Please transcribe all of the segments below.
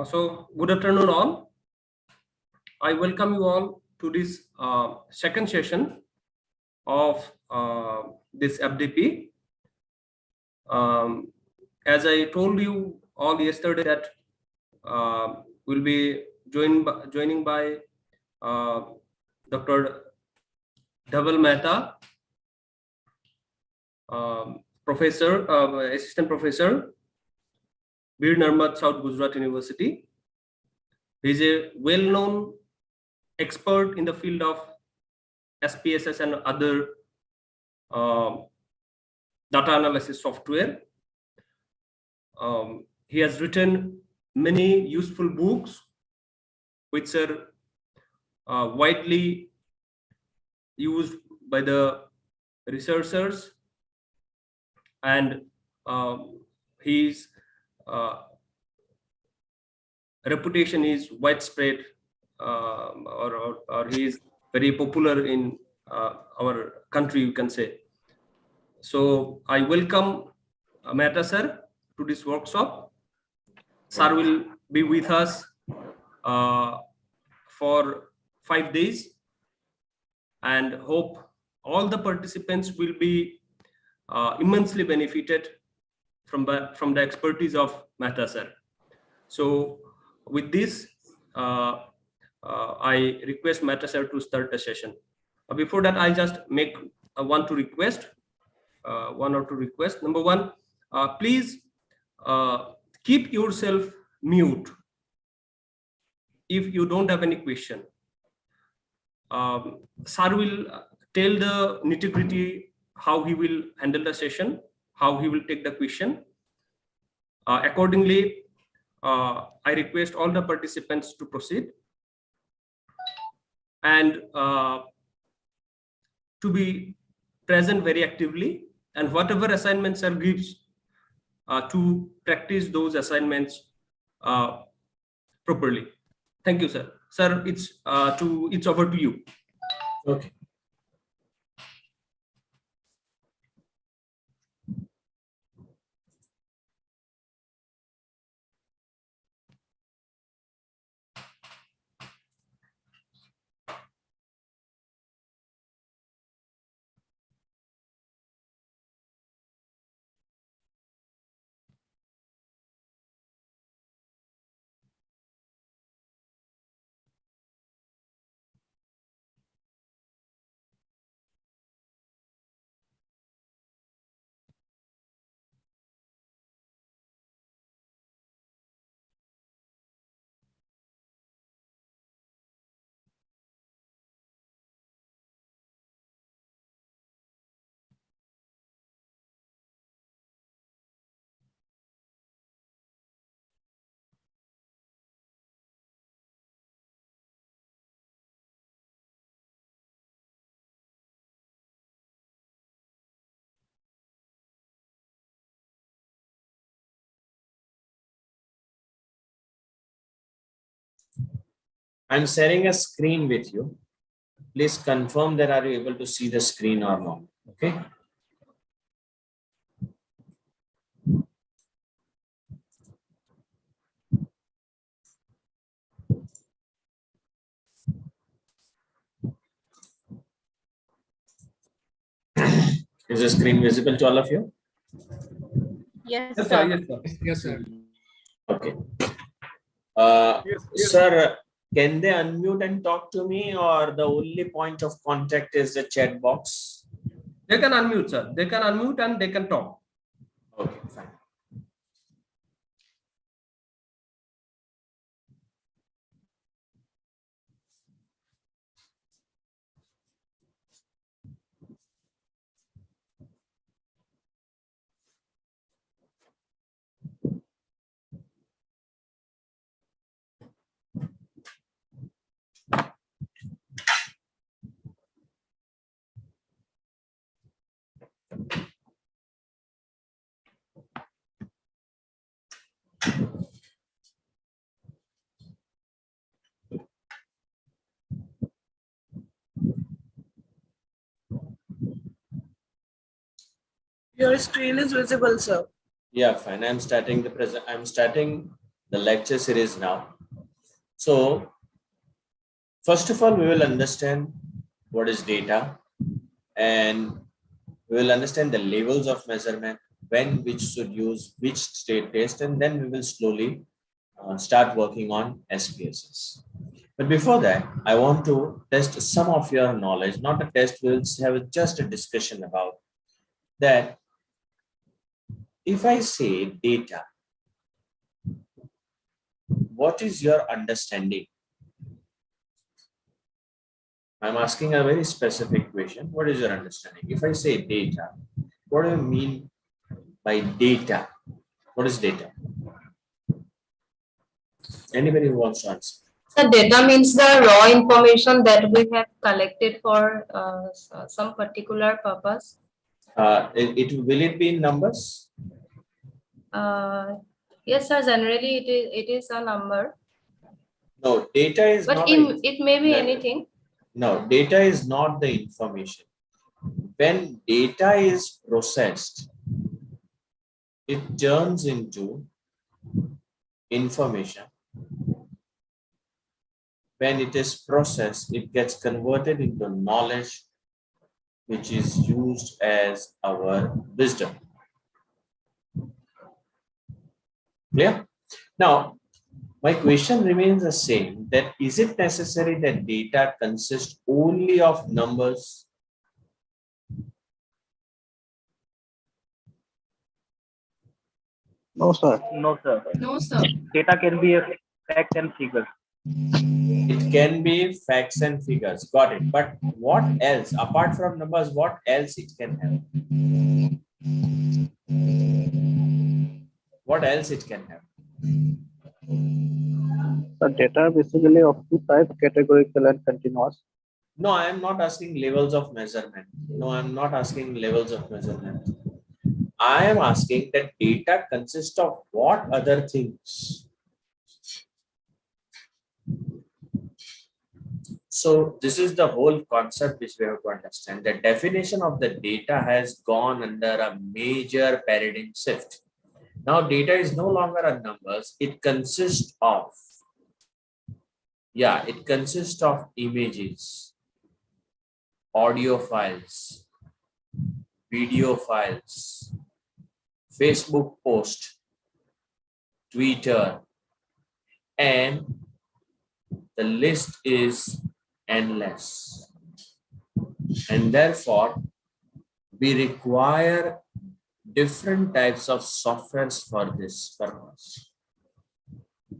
So good afternoon all. I welcome you all to this second session of this FDP. As I told you all yesterday that we'll be joining by Dr. Dhaval Mehta, Professor, Assistant Professor, Bir Narmad, South Gujarat University. He is a well-known expert in the field of SPSS and other data analysis software. He has written many useful books which are widely used by the researchers, and his reputation is widespread, or he is very popular in our country, you can say. So I welcome Mehta sir to this workshop. Sir will be with us for 5 days, and hope all the participants will be immensely benefited from the expertise of Mehta sir. So with this, I request Mehta sir to start the session. Before that, I just make one or two requests. Number one, please keep yourself mute if you don't have any question. Sir will tell the nitty-gritty how he will handle the session, how he will take the question. Accordingly, I request all the participants to proceed and to be present very actively, and whatever assignments sir gives, to practice those assignments properly. Thank you, sir. Sir, it's over to you. Okay. I'm sharing a screen with you. Please confirm that are you able to see the screen or not. Okay. Is the screen visible to all of you? Yes, Yes, sir. sir. Yes, sir. Yes, sir. Okay. Sir, can they unmute and talk to me, or the only point of contact is the chat box? They can unmute, sir. They can unmute and they can talk. Okay, fine. Your screen is visible, sir. Yeah, fine. I'm starting the present. I'm starting the lecture series now. So first of all, we will understand what is data, and we will understand the levels of measurement, when which should use which state test, and then we will slowly start working on SPSS. But before that, I want to test some of your knowledge, not a test, we'll have just a discussion about that. If I say data, what is your understanding? I'm asking a very specific question. What is your understanding? If I say data, what do you mean by data? What is data? Anybody who wants to answer? So data means the raw information that we have collected for some particular purpose. Will it be in numbers? Yes, sir. Generally, it is a number. No, data is but not. It may be anything. No, data is not the information. When data is processed, it turns into information. When it is processed, it gets converted into knowledge, which is used as our wisdom. Clear? Now, my question remains the same, that is it necessary that data consists only of numbers? No, sir. No, sir. No, sir. Data can be a fact and figures. It can be facts and figures. Got it. But what else? Apart from numbers, what else it can have? What else it can have? The data are basically of two types, categorical and continuous. No, I am not asking levels of measurement. No, I am not asking levels of measurement. I am asking that data consists of what other things? So this is the whole concept which we have to understand. The definition of the data has gone under a major paradigm shift. Now data is no longer a numbers. It consists of, it consists of images, audio files, video files, Facebook post, Twitter, and the list is endless. And therefore, we require different types of softwares for this purpose.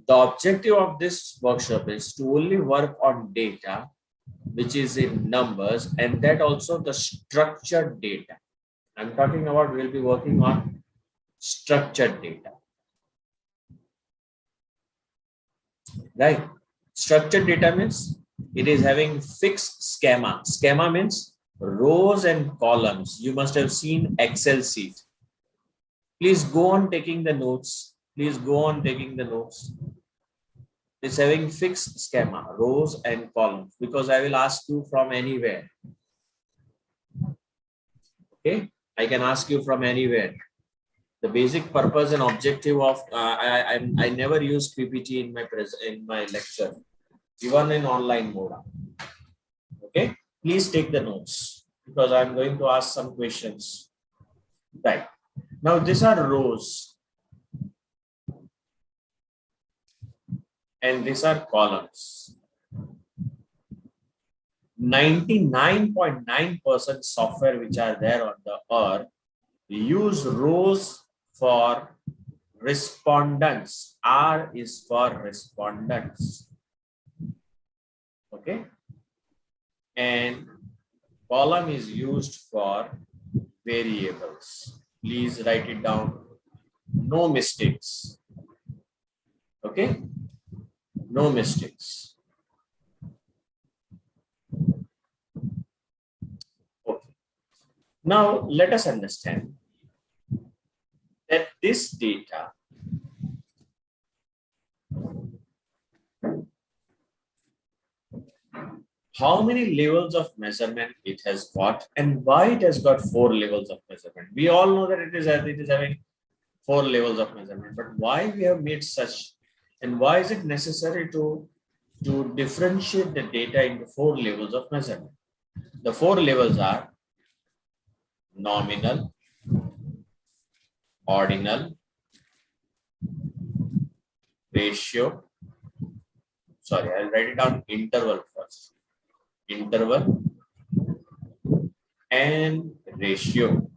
The objective of this workshop is to only work on data, which is in numbers, and that also the structured data. I'm talking about, we'll be working on structured data. Right? Structured data means it is having fixed schema. Schema means rows and columns. You must have seen Excel sheet. Please go on taking the notes. Please go on taking the notes. It's having fixed schema, rows and columns, because I will ask you from anywhere. Okay, I can ask you from anywhere. The basic purpose and objective of I never use PPT in my lecture, even in online mode. Okay, please take the notes because I'm going to ask some questions. Right now, these are rows and these are columns. 99.9% software which are there on the earth use rows for respondents. R is for respondents. Okay. And column is used for variables. Please write it down. No mistakes. Okay. No mistakes. Okay. Now let us understand that this data how many levels of measurement it has got and why it has got 4 levels of measurement. We all know that it is having 4 levels of measurement, but why we have made such And why is it necessary to differentiate the data into 4 levels of measurement? The 4 levels are nominal, ordinal, ratio. Sorry, I'll write it down. Interval first. Interval and ratio.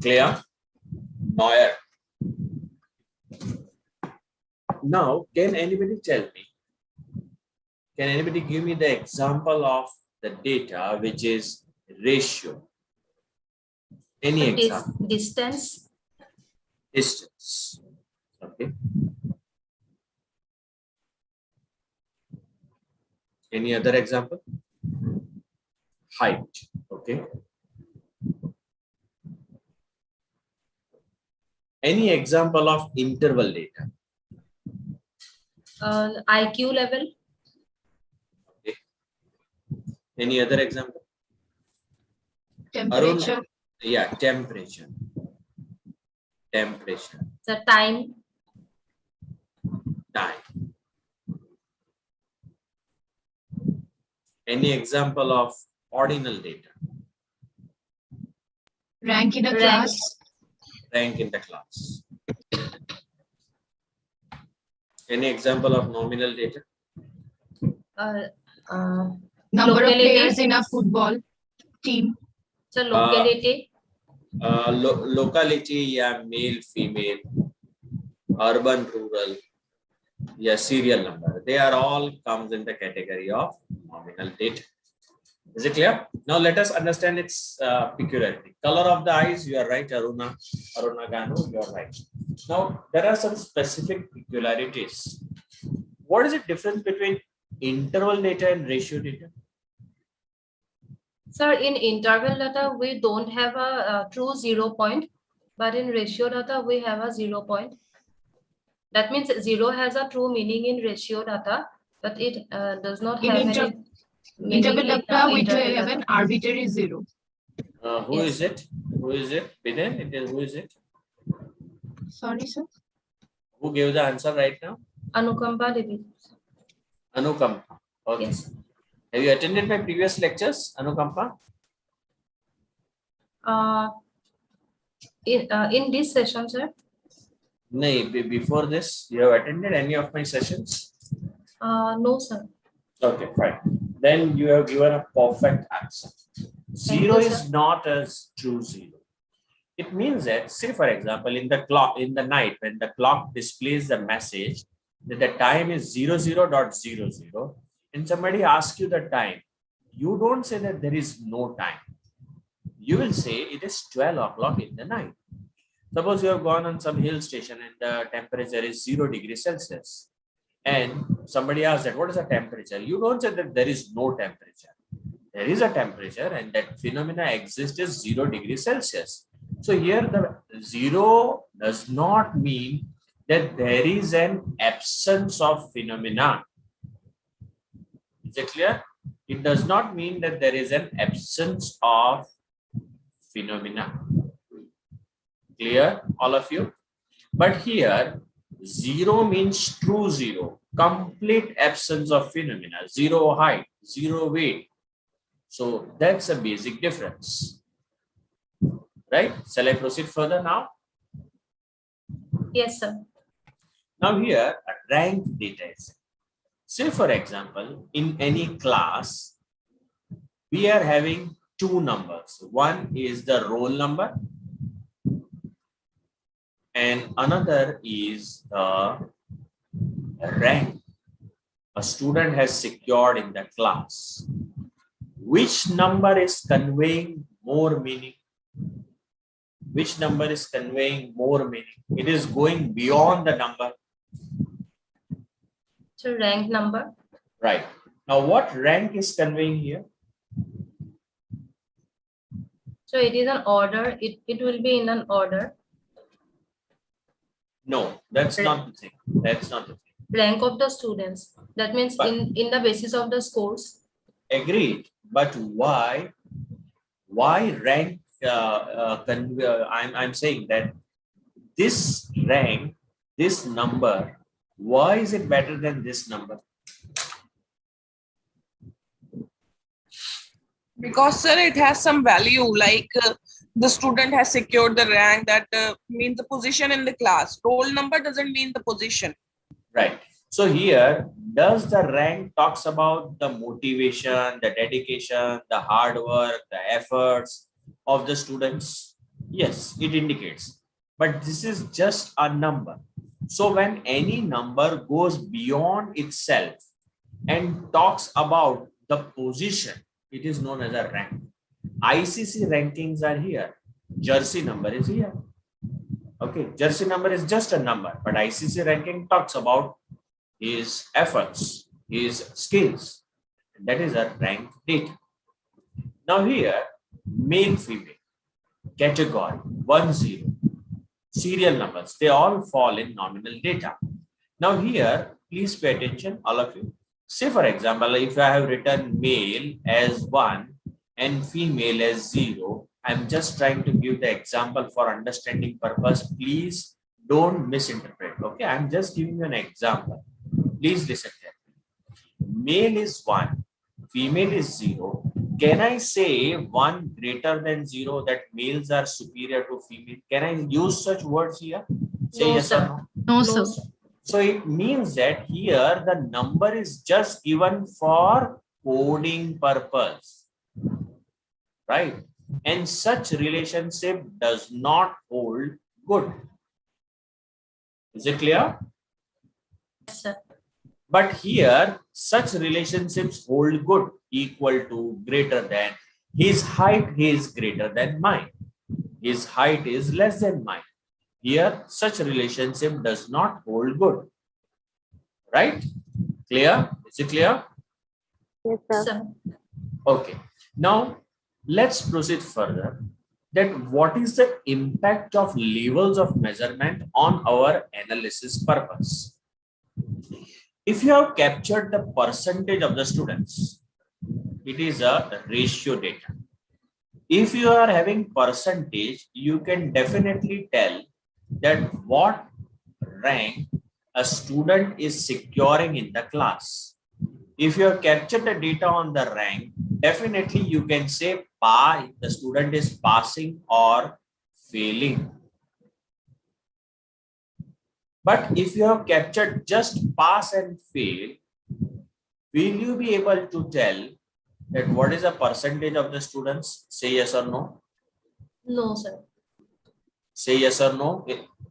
Clear? Neuer. Now, can anybody tell me? Can anybody give me the example of the data which is ratio? Any example? Distance. Distance. Okay. Any other example? Height. Okay. Any example of interval data? IQ level. Okay. Any other example? Temperature. Arun? Yeah, temperature. Temperature. The time. Time. Any example of ordinal data? Rank in a Rank. class. Rank in the class. Any example of nominal data? Number of Locality. players in a football team. So locality. Locality, yeah, male, female, urban, rural, yeah, serial number. They are all comes in the category of nominal data. Is it clear? Now let us understand its peculiarity. Color of the eyes, you are right, Aruna Ganu, you are right. Now there are some specific peculiarities. What is the difference between interval data and ratio data? Sir, in interval data, we don't have a true 0 point, but in ratio data, we have a 0 point. That means 0 has a true meaning in ratio data, but it does not have any Interval meaning data, in we do interval have data. an arbitrary 0. Who Yes. is it? Who is it? Biden, it is who is it? Sorry, sir. Who gave the answer right now? Anukampa Devi. Anukampa. Okay. Yes. Have you attended my previous lectures, Anukampa? In this session, sir? No, before this, you have attended any of my sessions? No, sir. Okay, fine. Then you have given a perfect answer. Zero you, is not as true 0. It means that, say for example, in the clock, in the night, when the clock displays the message that the time is 00.00, and somebody asks you the time, you don't say that there is no time. You will say it is 12 o'clock in the night. Suppose you have gone on some hill station and the temperature is 0 degrees Celsius. And somebody asks that, what is the temperature? You don't say that there is no temperature. There is a temperature and that phenomena exists as 0 degrees Celsius. So here the 0 does not mean that there is an absence of phenomena. Is it clear? It does not mean that there is an absence of phenomena. Clear, all of you? But here, 0 means true 0, complete absence of phenomena, 0 height, 0 weight. So that's a basic difference. Right? Shall I proceed further now? Yes, sir. Now here, a rank data is. Say for example, in any class, we are having 2 numbers. One is the roll number and another is the rank a student has secured in the class. Which number is conveying more meaning? Which number is conveying more meaning? It is going beyond the number. So rank number. Right. Now what rank is conveying here? So it is an order. It will be in an order. No, that's not the thing. That's not the thing. Rank of the students. That means But, in the basis of the scores. agreed. But why rank? I'm saying that this this number, why is it better than this number? Because sir, it has some value, like the student has secured the rank, that means the position in the class. Roll number doesn't mean the position. Right. So here, does the rank talks about the motivation, the dedication, the hard work, the efforts of the students? Yes, it indicates. But this is just a number. So when any number goes beyond itself and talks about the position, it is known as a rank. ICC rankings are here. Jersey number is here. Okay, jersey number is just a number, but ICC ranking talks about his efforts, his skills. That is a rank data. Now here, male, female, category, 1, 0, serial numbers, they all fall in nominal data. Now here, please pay attention, all of you. Say for example, if I have written male as 1 and female as 0, I'm just trying to give the example for understanding purpose. Please don't misinterpret. Okay, I'm just giving you an example. Please listen carefully. Male is 1, female is 0. Can I say 1 greater than 0, that males are superior to female? Can I use such words here? Say No, yes sir. or no? No, No, sir. So it means that here the number is just given for coding purpose, right? And such relationship does not hold good. Is it clear? Yes, sir. But here, such relationships hold good, equal to, greater than. His height is greater than mine. His height is less than mine. Here, such relationship does not hold good. Right? Clear? Is it clear? Yes, sir. Sir. Okay. Now, let's proceed further. That what is the impact of levels of measurement on our analysis purpose? If you have captured the percentage of the students, it is a ratio data. If you are having percentage, you can definitely tell that what rank a student is securing in the class. If you have captured the data on the rank, definitely you can say the student is passing or failing. But if you have captured just pass and fail, will you be able to tell that what is the percentage of the students? Say yes or no. No, sir. Say yes or no.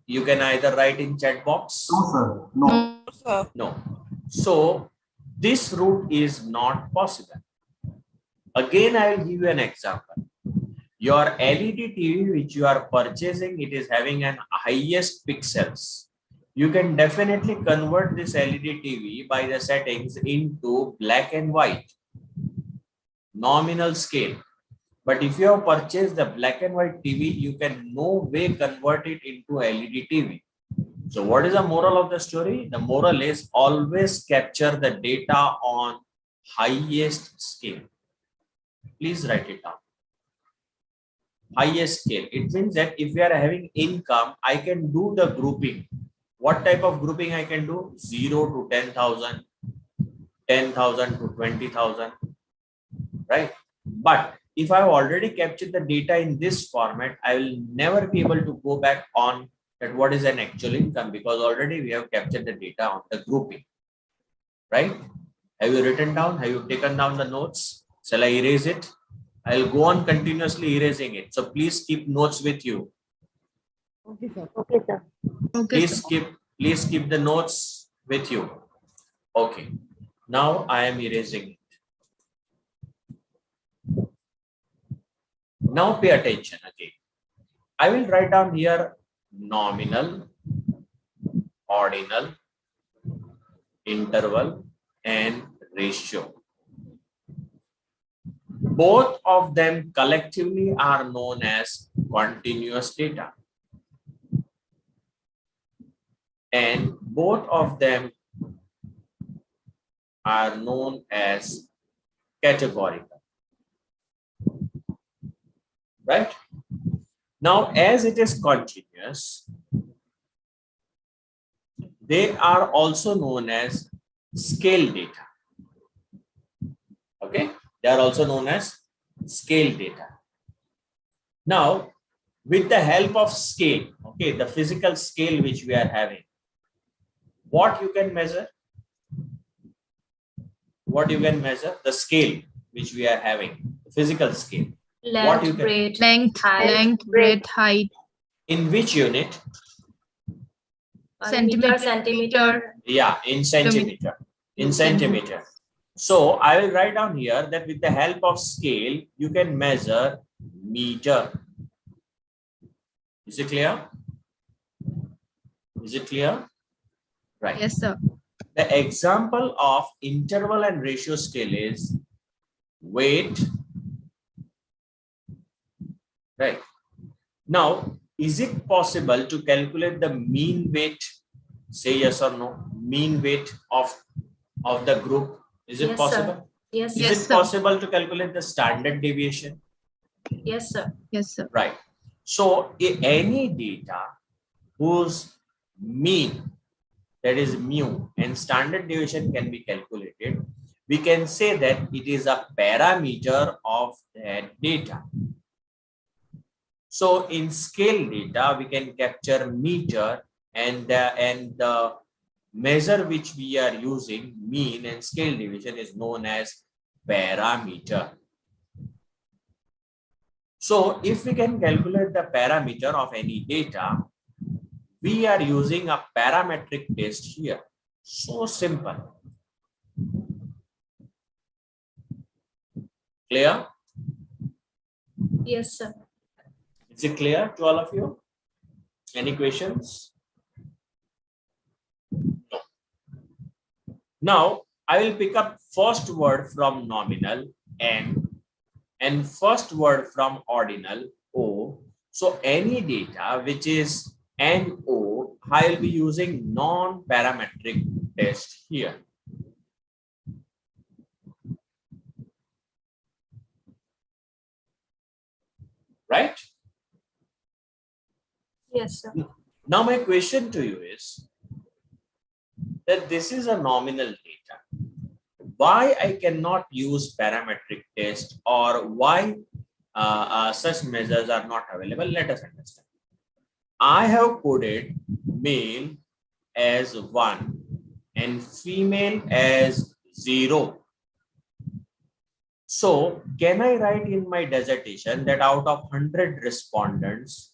You can either write in chat box. No, sir. No. Sir. No. So this route is not possible. Again, I will give you an example. Your LED TV which you are purchasing, it is having an highest pixels. You can definitely convert this LED TV by the settings into black and white, nominal scale. But if you have purchased the black and white TV, you can no way convert it into LED TV. So what is the moral of the story? The moral is always capture the data on highest scale. Please write it down. Highest scale. It means that if we are having income, I can do the grouping. What type of grouping I can do? 0 to 10,000, 10,000 to 20,000, right? But if I have already captured the data in this format, I will never be able to go back on that what is an actual income, because already we have captured the data on the grouping, right? Have you written down? Have you taken down the notes? Shall I erase it? I'll go on continuously erasing it. So please keep notes with you. Okay, sir. Okay, sir. Please keep the notes with you. Okay. Now I am erasing it. Now pay attention again. I will write down here nominal, ordinal, interval, and ratio. Both of them collectively are known as continuous data. And both of them are known as categorical. Right? Now, as it is continuous, they are also known as scale data. Okay, they are also known as scale data. Now, with the help of scale, okay, the physical scale which we are having, what you can measure? What you can measure? The scale which we are having, the physical scale. What you Length, can- breadth, Length, breadth, height, In which unit? meter, centimeter. Yeah, in centimeter. In centimeter. So I will write down here that with the help of scale, you can measure meter. Is it clear? Is it clear? Right. yes, sir. The example of interval and ratio scale is weight. Right. Now, is it possible to calculate the mean weight? Say yes or no. Mean weight of the group. Is it Yes, possible? sir. Yes, Is Yes, it sir. possible to calculate the standard deviation? yes, sir. Yes, sir. Right. So any data whose mean, that is mu, and standard deviation can be calculated, we can say that it is a parameter of that data. So in scale data, we can capture meter, and the measure which we are using, mean and scale deviation, is known as parameter. So if we can calculate the parameter of any data, we are using a parametric test here. So simple. Clear? Yes, sir. Is it clear to all of you? Any questions? No. Now I will pick up first word from nominal N and first word from ordinal O. So any data which is NO, I will be using non-parametric test here. Right? Yes, sir. Now my question to you is that this is a nominal data. Why I cannot use parametric test, or why such measures are not available? Let us understand. I have coded male as 1 and female as 0. So can I write in my dissertation that out of 100 respondents,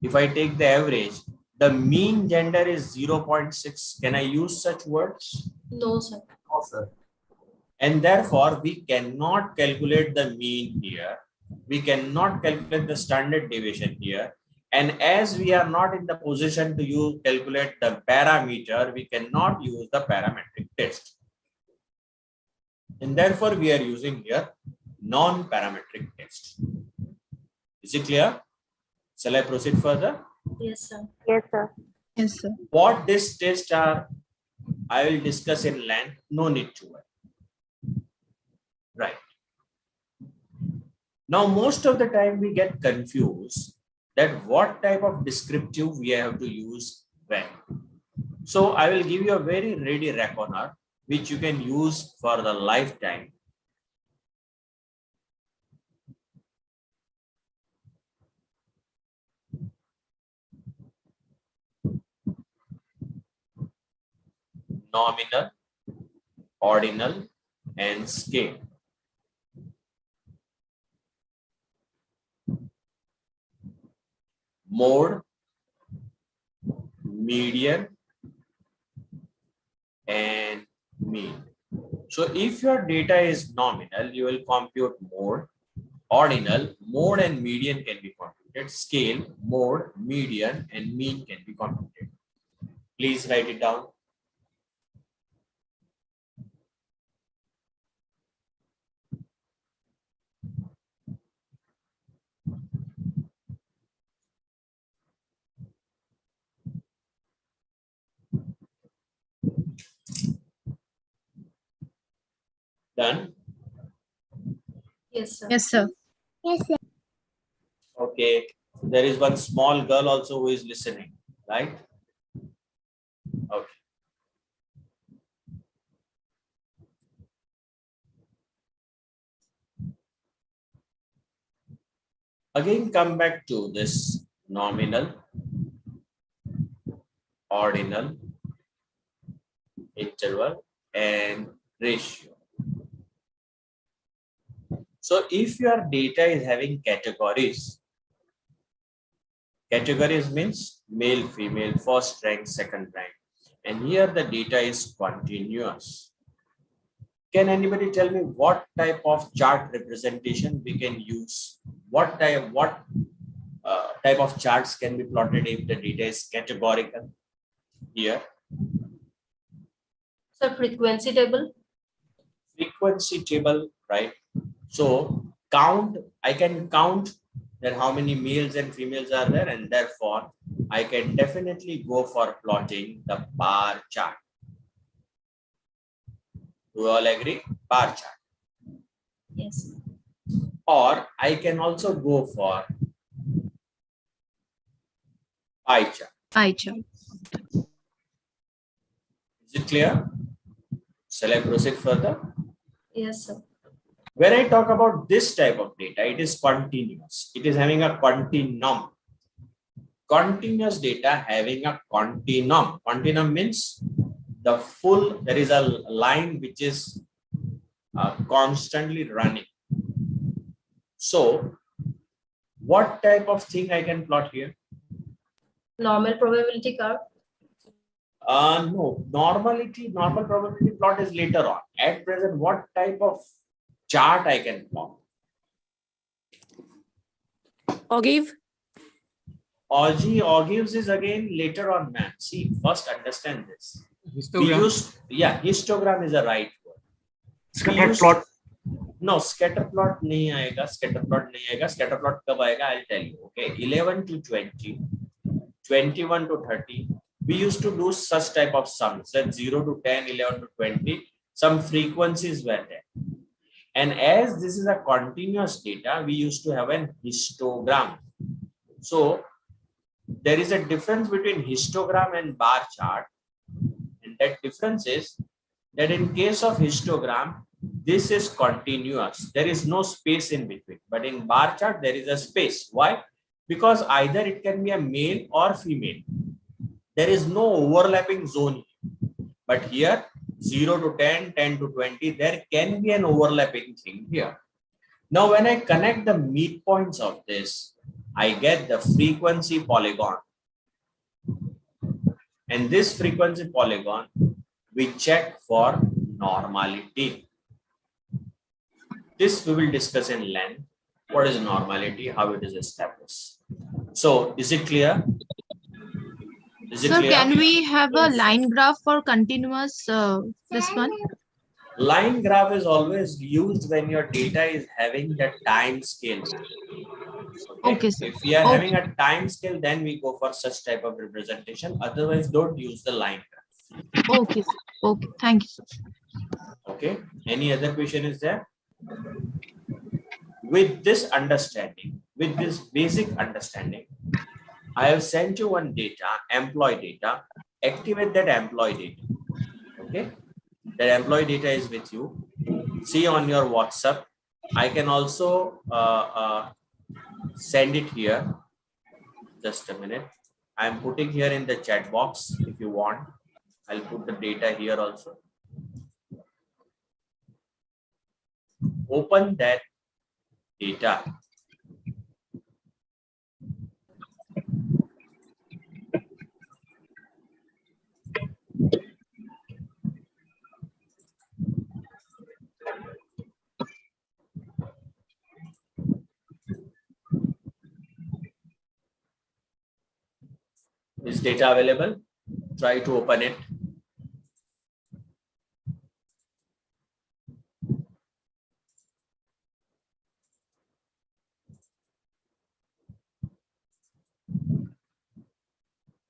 if I take the average, the mean gender is 0.6? Can I use such words? No, sir. No, sir. And therefore, we cannot calculate the mean here. We cannot calculate the standard deviation here. And as we are not in the position to calculate the parameter, we cannot use the parametric test. And therefore, we are using here non-parametric test. Is it clear? Shall I proceed further? Yes, sir. Yes, sir. Yes, sir. What these tests are, I will discuss in length. No need to worry. Right. Now, most of the time we get confused that what type of descriptive we have to use when. So I will give you a very ready reckoner which you can use for the lifetime. Nominal, ordinal, and scale. Mode, median, and mean. So if your data is nominal, you will compute mode. Ordinal, mode and median can be computed. Scale, mode, median, and mean can be computed. Please write it down. Done? Yes, sir. Yes, sir. Okay. There is one small girl also who is listening, right? Okay. Again, come back to this nominal, ordinal, interval, and ratio. So if your data is having categories means male, female, first rank, second rank, and here the data is continuous. Can anybody tell me what type of chart representation we can use? What type of charts can be plotted if the data is categorical? Here, So frequency table. frequency table, right? So I can count that how many males and females are there, and therefore I can definitely go for plotting the bar chart. Do you all agree? Bar chart. Yes. Or I can also go for pie chart. Pie chart. Is it clear? Shall I proceed further? Yes, sir. When I talk about this type of data, it is continuous. It is having a continuum. Continuous data having a continuum. Continuum means there is a line which is constantly running. So what type of thing I can plot here? Normal probability curve. No, normal probability plot is later on. At present, what type of chart I can plot? Ogive. Ogives is again later on, man. See, first understand this. Histogram. Histogram is a right word. Scatter plot. No, scatter plot nahi aayega. Scatter plot kab aayega? I'll tell you. Okay, 11 to 20, 21 to 30. We used to do such type of sums. That 0 to 10, 11 to 20. Some frequencies were there. And as this is a continuous data, we used to have an histogram. So there is a difference between histogram and bar chart. And that difference is that in case of histogram, this is continuous. There is no space in between. But in bar chart, there is a space. Why? Because either it can be a male or female. There is no overlapping zone. But here, 0 to 10, 10 to 20, there can be an overlapping thing here. Now, when I connect the midpoints of this, I get the frequency polygon. And this frequency polygon, we check for normality. This we will discuss in length. What is normality? How it is established. So, is it clear? Sir, can we have a line graph for continuous this one? Line graph is always used when your data is having the time scale. Okay, sir. If we are having a time scale, then we go for such type of representation. Otherwise, don't use the line graph. Okay, sir. Okay, thank you, sir. Okay. Any other question is there? With this understanding, with this basic understanding, I have sent you one data, employee data. Activate that employee data. Okay. That employee data is with you. See on your WhatsApp. I can also send it here. Just a minute. I'm putting here in the chat box. If you want, I'll put the data here also. Open that data. Is data available? Try to open it.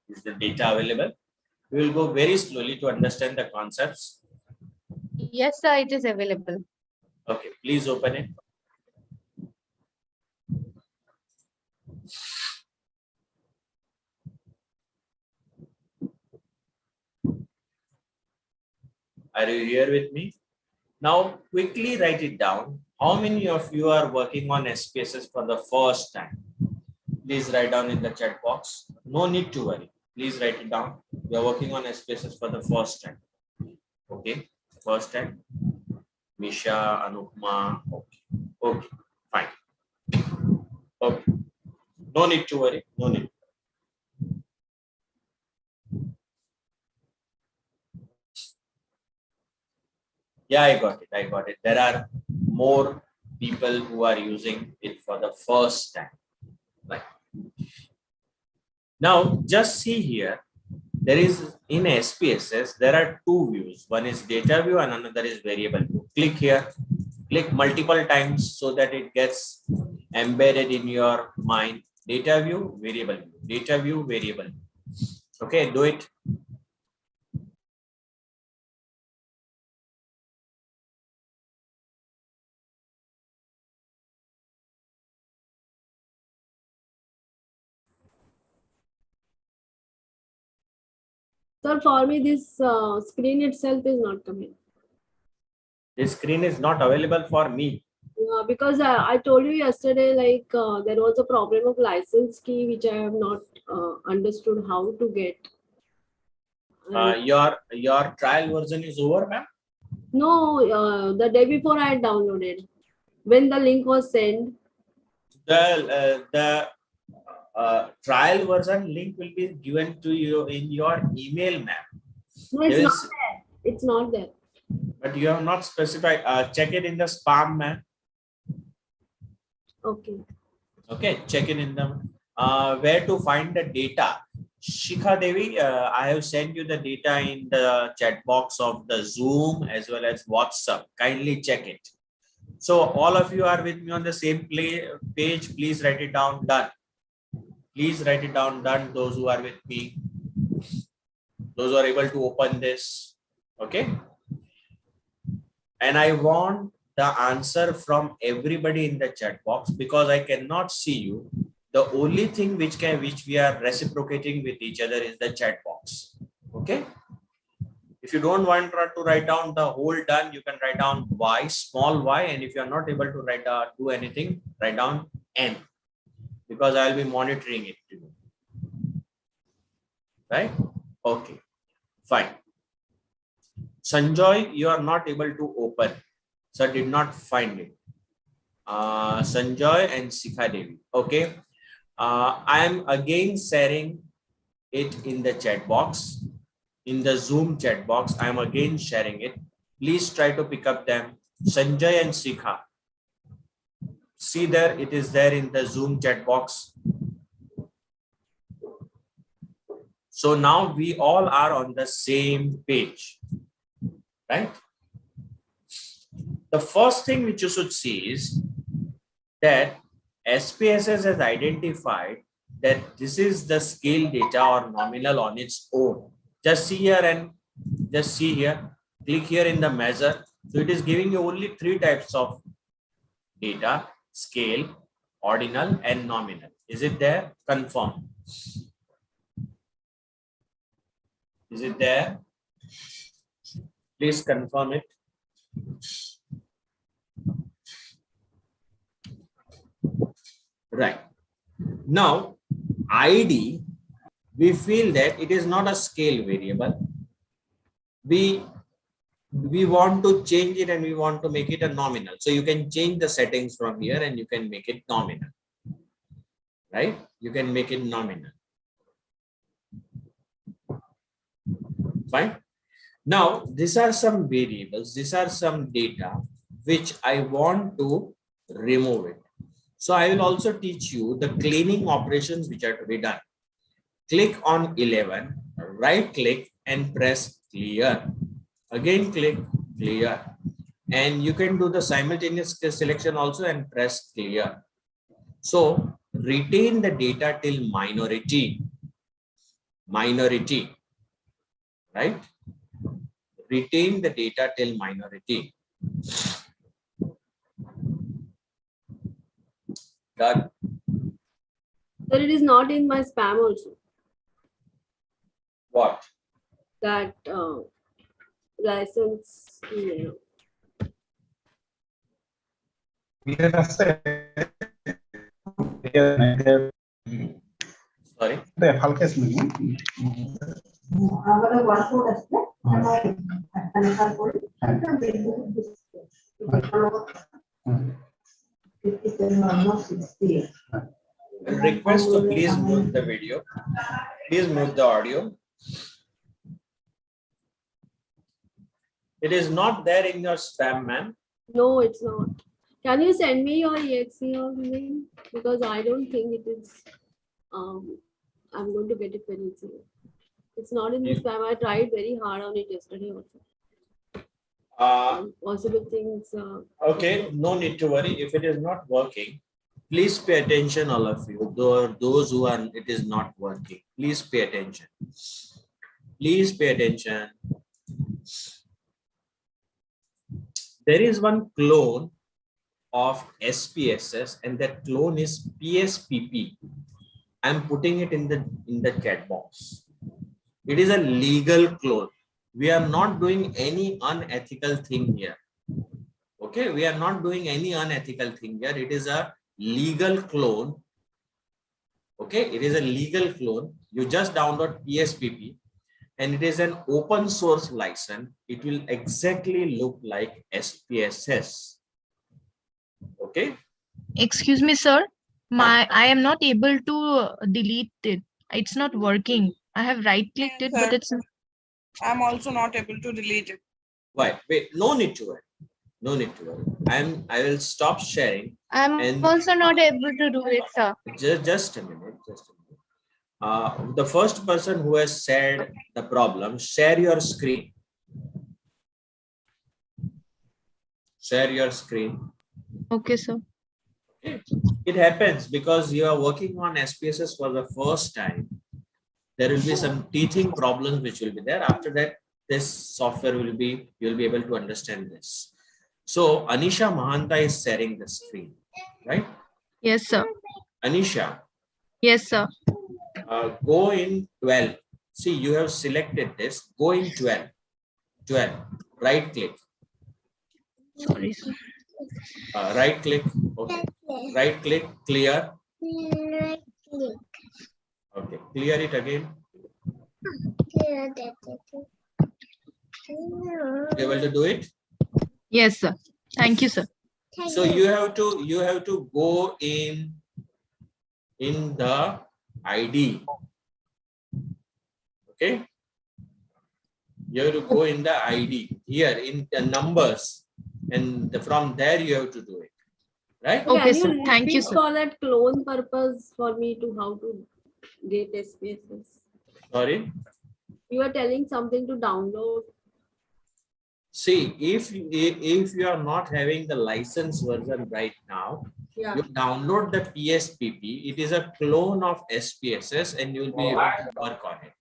Is the data available? We will go very slowly to understand the concepts. Yes, sir, it is available. Okay, please open it. Are you here with me? Now, quickly write it down. How many of you are working on SPSS for the first time? Please write down in the chat box. No need to worry. Please write it down. We are working on SPSS for the first time. Okay, first time. Misha, Anupma. Okay, okay, fine. Okay, no need to worry. No need. Yeah, I got it. I got it. There are more people who are using it for the first time. Right. Now, just see here. There is in SPSS, there are two views. One is data view and another is variable view. Click here. Click multiple times so that it gets embedded in your mind. Data view, variable view. Data view, variable view. Okay, do it. Sir, for me, this screen itself is not coming. This screen is not available for me. Yeah, because I told you yesterday, like there was a problem of license key, which I have not understood how to get. Your trial version is over, ma'am? No, the day before I had downloaded. When the link was sent. The trial version link will be given to you in your email, ma'am. No, it's not there. It's not there. But you have not specified. Check it in the spam, ma'am. Okay. Okay, check it in the where to find the data. Shikha Devi, I have sent you the data in the chat box of the Zoom as well as WhatsApp. Kindly check it. So all of you are with me on the same page. Please write it down. Done. Please write it down. Done. Those who are with me. Those who are able to open this. Okay. And I want the answer from everybody in the chat box because I cannot see you. The only thing which we are reciprocating with each other is the chat box. Okay. If you don't want to write down the whole done, you can write down Y, small y, and if you are not able to write do anything, write down N, because I will be monitoring it to you. Right? Okay, fine. Sanjoy, you are not able to open. So did not find it. Sanjoy and Sikha Devi. Okay. I am again sharing it in the chat box. In the Zoom chat box, I am again sharing it. Please try to pick up them. Sanjay and Sikha. See there, it is there in the Zoom chat box. So now we all are on the same page, right? The first thing which you should see is that SPSS has identified that this is the scale data or nominal on its own. Just see here and just see here. Click here in the measure. So it is giving you only three types of data: scale, ordinal, and nominal. Is it there? Confirm. Is it there? Please confirm it. Right. Now, ID, we feel that it is not a scale variable. We want to change it and we want to make it a nominal. So you can change the settings from here and you can make it nominal. Right? You can make it nominal. Fine. Now, these are some variables. These are some data which I want to remove it. So I will also teach you the cleaning operations which are to be done. Click on 11, right click and press clear. Again click clear. And you can do the simultaneous selection also and press clear. So retain the data till minority. Minority. Right? Retain the data till minority. Done. But it is not in my spam also. What? That license email. Sorry. I request to please mute the video. Please mute the audio. It is not there in your spam, man. No, it's not. Can you send me your exe or something? Because I don't think it is. I'm going to get it very easily. It's not in the spam. I tried very hard on it yesterday also. Possible things. Okay, no need to worry. If it is not working, please pay attention, all of you. Those who are, it is not working. Please pay attention. Please pay attention. There is one clone of SPSS, and that clone is PSPP. I'm putting it in the chat box. It is a legal clone. We are not doing any unethical thing here. Okay, we are not doing any unethical thing here. It is a legal clone. Okay, it is a legal clone. You just download PSPP, and it is an open source license. It will exactly look like SPSS. Okay. Excuse me, sir. I am not able to delete it. It's not working. I have right-clicked it, but it's. I'm also not able to delete it. Why? Wait, no need to worry. No need to worry. I will stop sharing. I'm also not able to do it, sir. Just a minute. The first person who has shared the problem, share your screen. Share your screen. Okay, sir. It happens because you are working on SPSS for the first time. There will be some teething problems which will be there. After that, this software will be, you'll be able to understand this. So Anisha Mahanta is sharing the screen, right? Yes, sir. Anisha. Yes, sir. Go in 12. See, you have selected this. Go in 12. 12. Right click. Sorry, sir. Right click. Okay. Right click. Clear. Okay. Clear it again. You able to do it? Yes, sir. Thank you, sir. So you have to go in the ID. Okay. You have to go in the ID here in the numbers, and from there you have to do it. Right? Okay, sir. Thank you, sir. For that clone purpose for me to how to get SPSS. Sorry. You are telling something to download. See, if you are not having the license version right now, yeah, you download the PSPP. It is a clone of SPSS, and you will be able to work on it.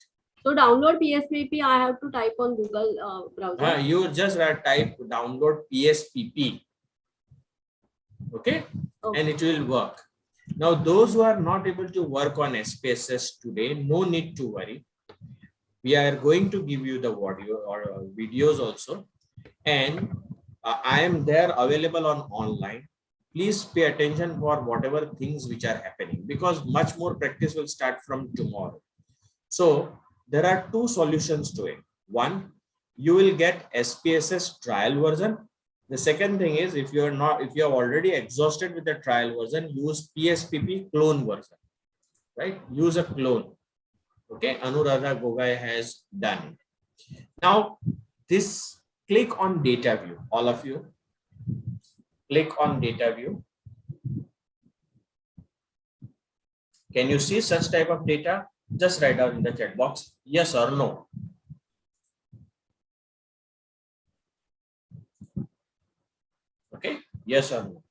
So download PSPP, I have to type on Google browser. You just type download PSPP. Okay, and it will work. Now, those who are not able to work on SPSS today, no need to worry. We are going to give you the audio or videos also, and I am there available on online. Please pay attention for whatever things which are happening, because much more practice will start from tomorrow. So there are two solutions to it. One, you will get SPSS trial version. The second thing is, if you have already exhausted with the trial version, use PSPP clone version, right? Use a clone. Okay, Anuradha Gogai has done it. Now, this, click on data view, all of you. Click on data view. Can you see such type of data? Just write down in the chat box, yes or no. Okay, yes or no.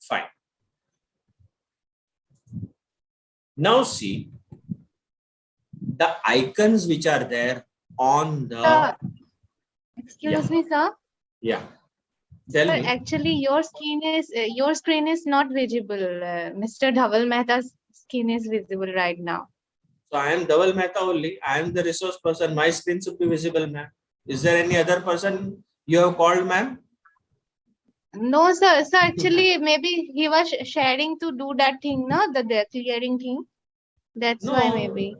Fine. Now see the icons which are there on the. Excuse me, sir. Yeah. Tell me. Actually, your screen is not visible. Mr. Dhaval Mehta's screen is visible right now. So I am double meta only. I am the resource person. My screen should be visible, ma'am. Is there any other person you have called, ma'am? No, sir. So actually, maybe he was sharing to do that thing, no? The clearing thing. That's why No. maybe.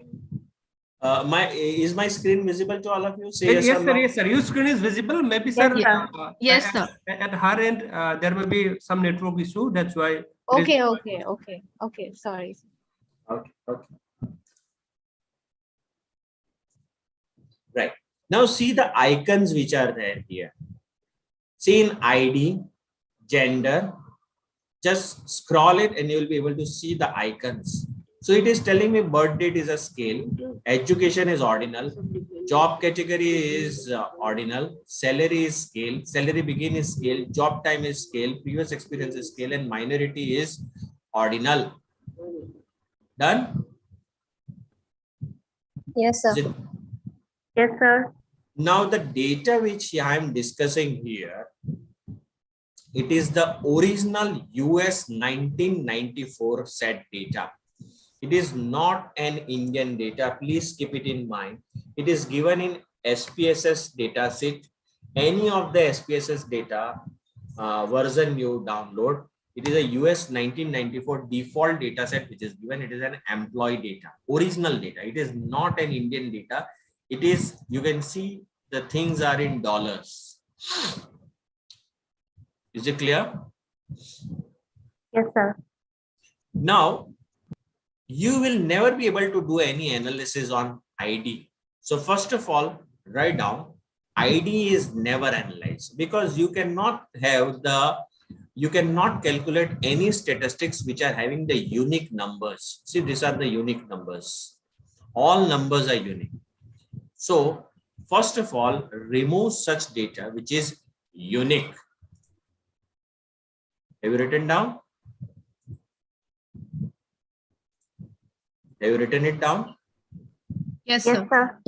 Is my screen visible to all of you? Say yes, Yes, or sir. no. Yes, sir. Your screen is visible. Maybe, Yes, sir. sir. Yes, sir. At her end, there may be some network issue. That's why. it is- Okay. Sorry. Okay. Right. Now see the icons which are there here. See in ID, gender, just scroll it and you will be able to see the icons. So it is telling me birth date is a scale, education is ordinal, job category is ordinal, salary is scale, salary begin is scale, job time is scale, previous experience is scale, and minority is ordinal. Done? Yes, Is it? Yes, sir. Now the data which I am discussing here, it is the original US 1994 set data. It is not an Indian data. Please keep it in mind. It is given in SPSS data set. Any of the SPSS data version you download, it is a US 1994 default data set which is given. It is an employee data, original data. It is not an Indian data. It is, you can see the things are in dollars. Is it clear? Yes, sir. Now, you will never be able to do any analysis on ID. So first of all, write down ID is never analyzed because you cannot calculate any statistics which are having the unique numbers. See, these are the unique numbers. All numbers are unique. So first of all, remove such data which is unique. Have you written down? Have you written it down? Yes, Yes, sir. sir.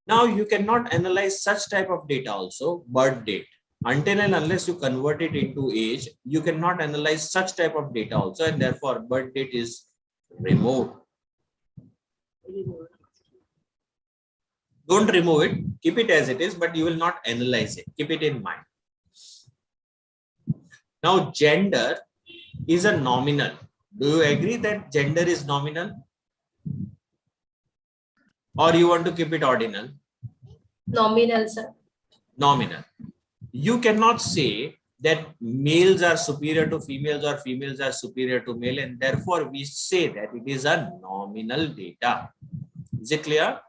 Now you cannot analyze such type of data also, birth date. Until and unless you convert it into age, you cannot analyze such type of data also, and therefore birth date is removed. Don't remove it, keep it as it is, but you will not analyze it. Keep it in mind. Now gender is a nominal. Do you agree that gender is nominal? Or you want to keep it ordinal? Nominal, sir. Nominal. You cannot say that males are superior to females or females are superior to male, and therefore we say that it is a nominal data. Is it clear?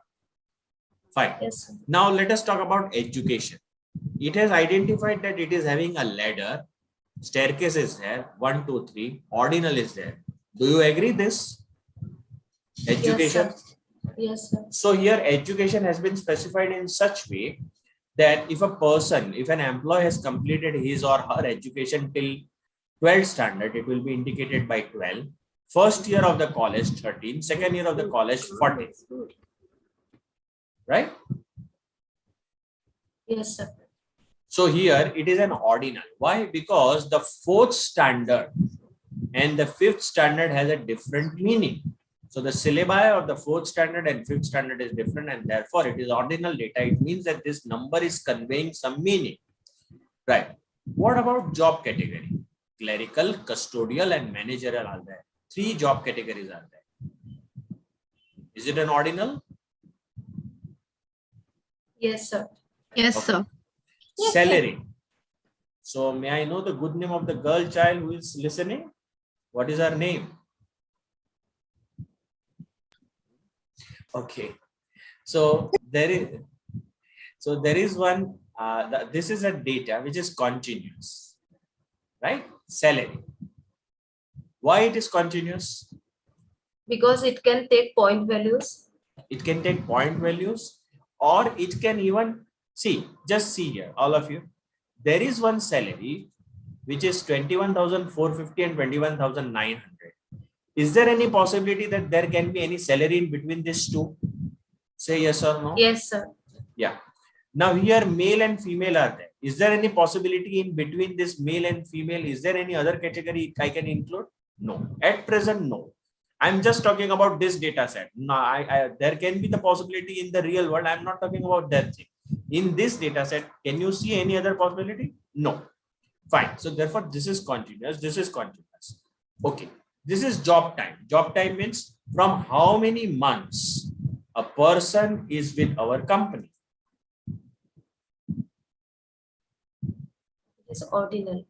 Fine. Yes, sir. Now let us talk about education. It has identified that it is having a ladder, staircase is there, 1, 2, 3, ordinal is there. Do you agree this? Education. Yes, sir. So here education has been specified in such way that if an employee has completed his or her education till 12th standard, it will be indicated by 12. First year of the college, 13. Second year of the college, 14. Right? Yes, sir. So here it is an ordinal. Why? Because the 4th standard and the 5th standard has a different meaning. So the syllabi of the 4th standard and 5th standard is different, and therefore it is ordinal data. It means that this number is conveying some meaning. Right. What about job category? Clerical, custodial, and managerial are there. 3 job categories are there. Is it an ordinal? Yes, sir. Yes, Okay. sir. Salary. So may I know the good name of the girl child who is listening? What is her name? Okay. So there is one, this is a data which is continuous, right? Salary. Why it is continuous? Because it can take point values. It can take point values, or it can even just see here, all of you. There is one salary which is 21,450 and 21,900. Is there any possibility that there can be any salary in between these two? Say yes or no. Yes, sir. Yeah. Now here male and female are there. Is there any possibility in between this male and female? Is there any other category I can include? No. At present, no. I'm just talking about this data set. No, there can be the possibility in the real world. I'm not talking about that thing. In this data set, can you see any other possibility? No. Fine. So therefore, this is continuous. This is continuous. Okay. This is job time. Job time means from how many months a person is with our company. It's ordinal.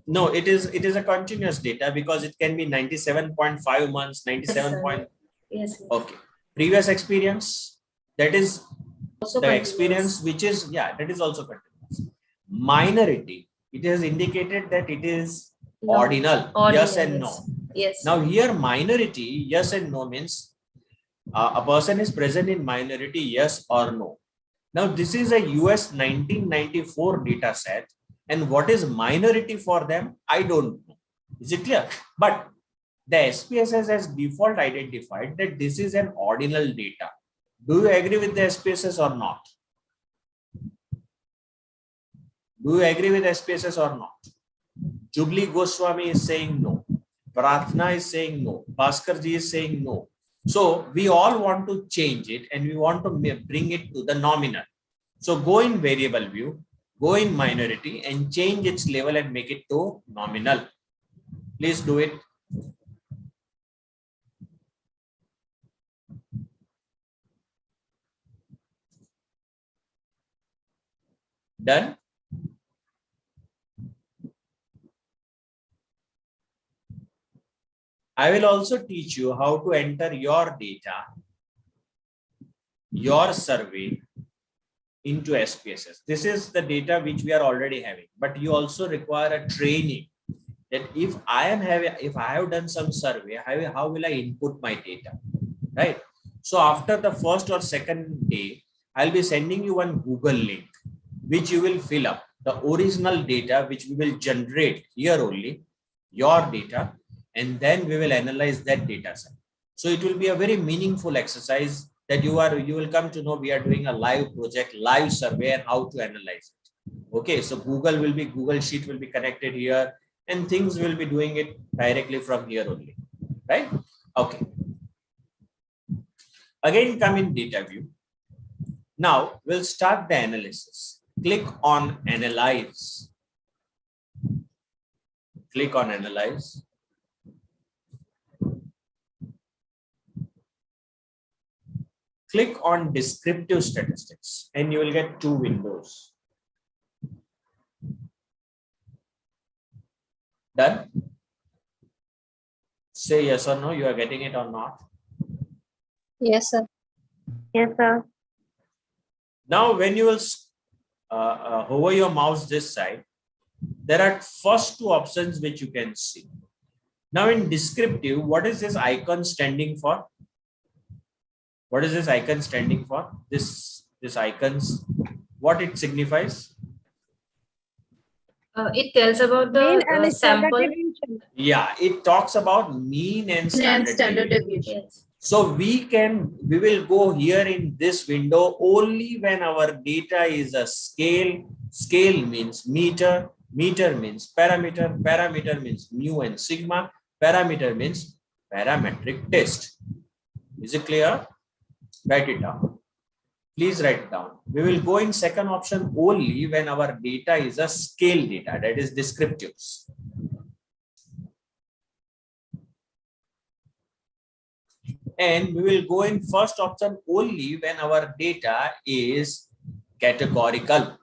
No, it is a continuous data because it can be 97.5 months, 97 point. Yes. Okay. Previous experience, that is Also the continuous. experience which is, yeah, that is also continuous. Minority, it has indicated that it is No. ordinal, yes and yes. no. Yes. Now here minority, yes and no means a person is present in minority, yes or no. Now this is a US 1994 data set, and what is minority for them, I don't know. Is it clear? But the SPSS has default identified that this is an ordinal data. Do you agree with the SPSS or not? Do you agree with SPSS or not? Jubilee Goswami is saying no. Pratna is saying no. Bhaskarji is saying no. So we all want to change it and we want to bring it to the nominal. So go in variable view, go in minority and change its level and make it to nominal. Please do it. Done. I will also teach you how to enter your data, your survey into SPSS. This is the data which we are already having, but you also require a training that if I have done some survey, how will I input my data, right? So after the first or second day, I'll be sending you one Google link, which you will fill up the original data, which we will generate here only, your data, and then we will analyze that data set. So it will be a very meaningful exercise that you will come to know we are doing a live project, live survey, and how to analyze it. Okay, so Google Sheet will be connected here, and things will be doing it directly from here only, right? Okay. Again, come in data view. Now we'll start the analysis. Click on analyze. Click on analyze. Click on descriptive statistics and you will get two windows. Done? Say yes or no, you are getting it or not. Yes, sir. Yes, sir. Now, when you will hover your mouse this side, there are first two options which you can see. Now in descriptive, what is this icon standing for? What is this icon standing for? This icons, what it signifies? It tells about the sample. Yeah, it talks about mean and standard deviation. Yes. So we will go here in this window only when our data is a scale. Scale means meter, meter means parameter, parameter means mu and sigma, parameter means parametric test. Is it clear? Write it down. Please write it down. We will go in second option only when our data is a scale data, that is descriptives. And we will go in first option only when our data is categorical.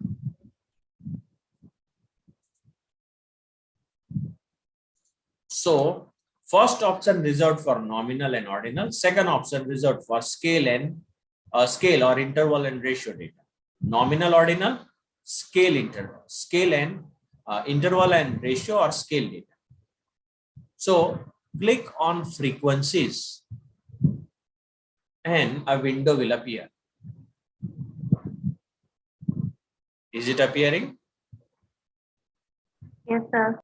So first option reserved for nominal and ordinal, second option reserved for scale and scale or interval and ratio data. Nominal, ordinal, scale, interval, scale and interval and ratio or scale data. So click on frequencies and a window will appear. Is it appearing? Yes, sir.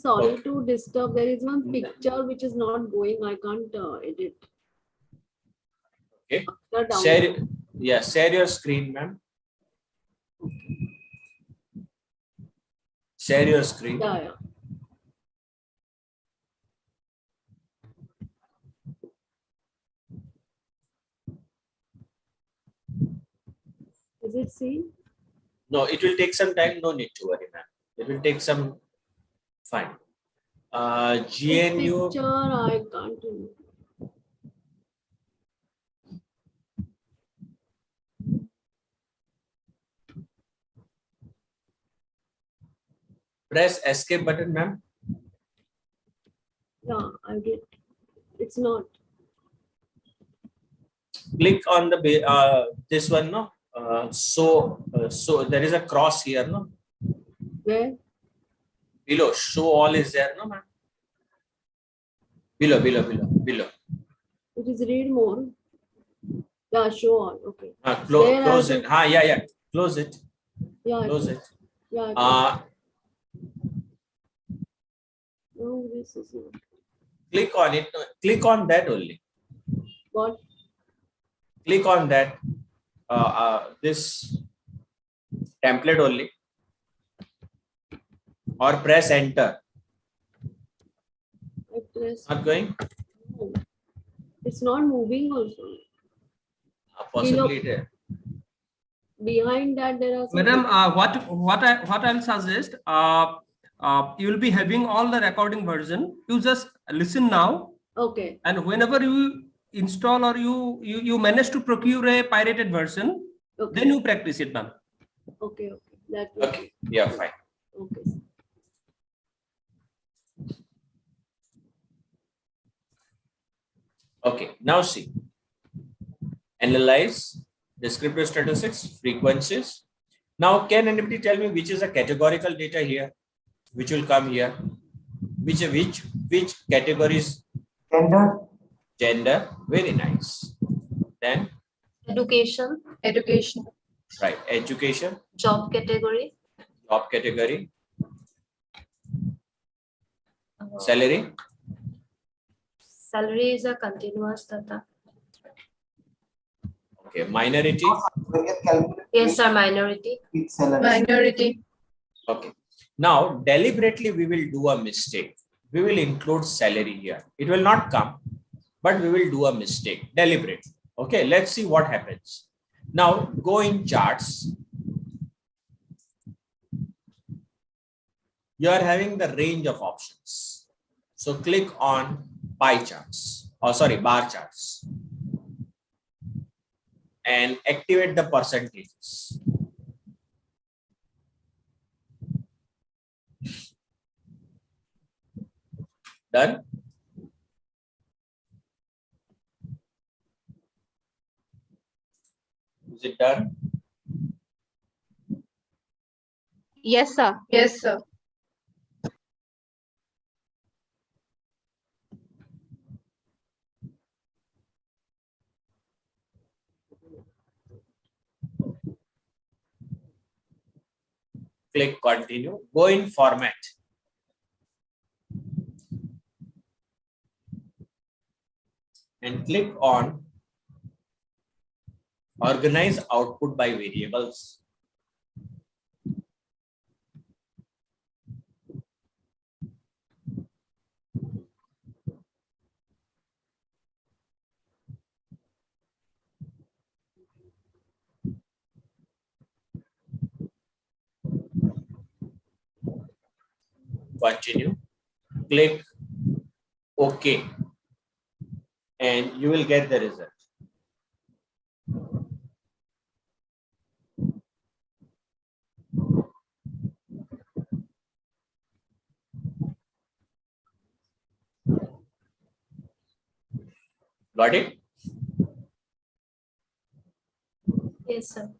sorry to disturb. There is one picture which is not going. I can't edit. Okay. After Share, yeah, share your screen, ma'am. Share your screen. Yeah, yeah. Is it seen? No, it will take some time. No need to worry, ma'am. It will take some. Fine. This GNU. picture I can't do. Press escape button, ma'am. Yeah, I did. It's not. Click on the this one, no. So there is a cross here, no. Where? Below, show all is there, no, ma'am. Below. It is read more. Yeah, show all. Okay. Close it. Yeah. Close it. Yeah. Close it. Yeah. No, this is not. Click on it. Click on that only. What? Click on that. This template only. Or press enter. I press. Not going? No. It's not moving also. Possibly there. Behind that there are some. Madam, what I'll suggest, you will be having all the recording version. You just listen now. Okay. And whenever you install or you manage to procure a pirated version, Okay. then you practice it, ma'am. Okay. That. Okay. Yeah, fine. Okay. Okay. Now see. Analyze descriptive statistics, frequencies. Now, can anybody tell me which is a categorical data here, which will come here? Which categories? Gender. Very nice. Then Education. right. Education. Job category. Job category. Salary. Salary is a continuous data. Okay. Minority. Yes, sir. Minority. Okay. Now, deliberately, we will do a mistake. We will include salary here. It will not come, but we will do a mistake deliberately. Okay. Let's see what happens. Now, go in charts. You are having the range of options. So click on pie charts, or sorry, bar charts, and activate the percentages. Done. Is it done? Yes, sir. Click continue. Go in format. And click on organize output by variables. Continue. Click OK. And you will get the result. Got it? Yes, sir.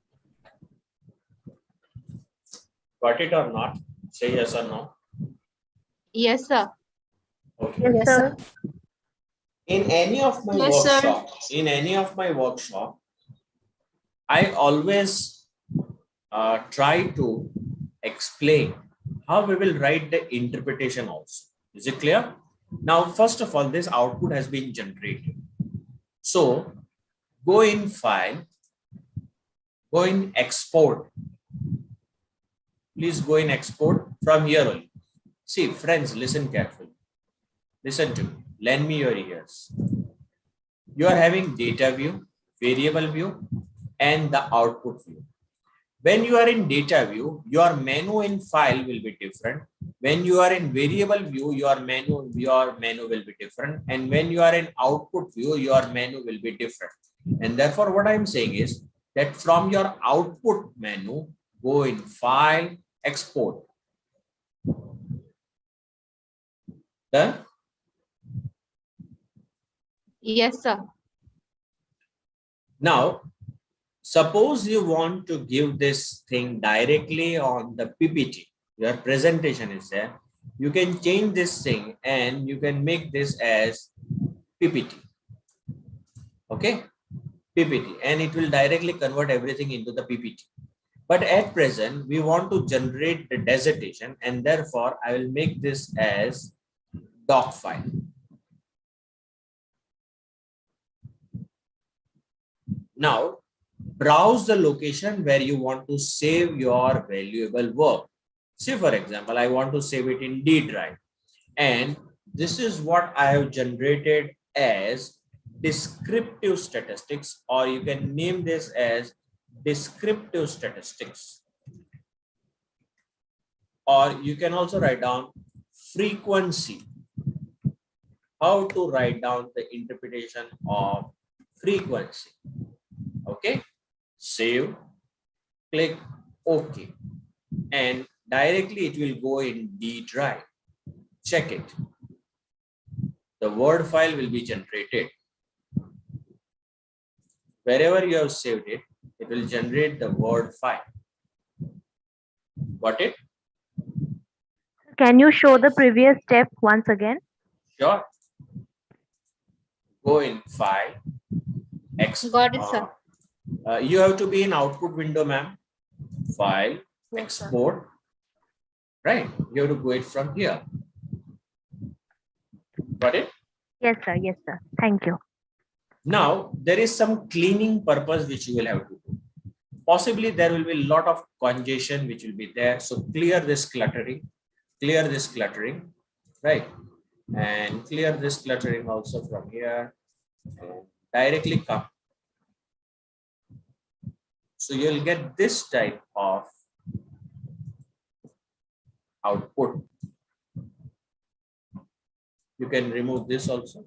Got it or not? Say yes or no. Yes, sir. Okay. Yes, sir. In any of my workshop, I always try to explain how we will write the interpretation also. Is it clear? Now, first of all, this output has been generated. So go in file, go in export. Please go in export from here only. See, friends, listen carefully. Listen to me. Lend me your ears. You are having data view, variable view, and the output view. When you are in data view, your menu in file will be different. When you are in variable view, your menu will be different. And when you are in output view, your menu will be different. And therefore, what I'm saying is that from your output menu, go in file, export. Done? Yes, sir. Now, suppose you want to give this thing directly on the PPT. Your presentation is there. You can change this thing and you can make this as PPT. Okay, PPT, and it will directly convert everything into the PPT. But at present, we want to generate the dissertation, and therefore I will make this as doc file. Now, browse the location where you want to save your valuable work. Say, for example, I want to save it in D drive. And this is what I have generated as descriptive statistics, or you can name this as descriptive statistics. Or you can also write down frequency. How to write down the interpretation of frequency. Okay, save, click OK, and directly it will go in D drive. Check it. The word file will be generated. Wherever you have saved it, it will generate the word file. Got it? Can you show the previous step once again? Sure. Go in file, export. Got it, sir. You have to be in output window, ma'am. File, export. Right? You have to go it from here. Got it? Yes, sir. Yes, sir. Thank you. Now, there is some cleaning purpose which you will have to do. Possibly there will be a lot of congestion which will be there. So clear this cluttering, right? And clear this cluttering also from here. And directly come. So you'll get this type of output. You can remove this also.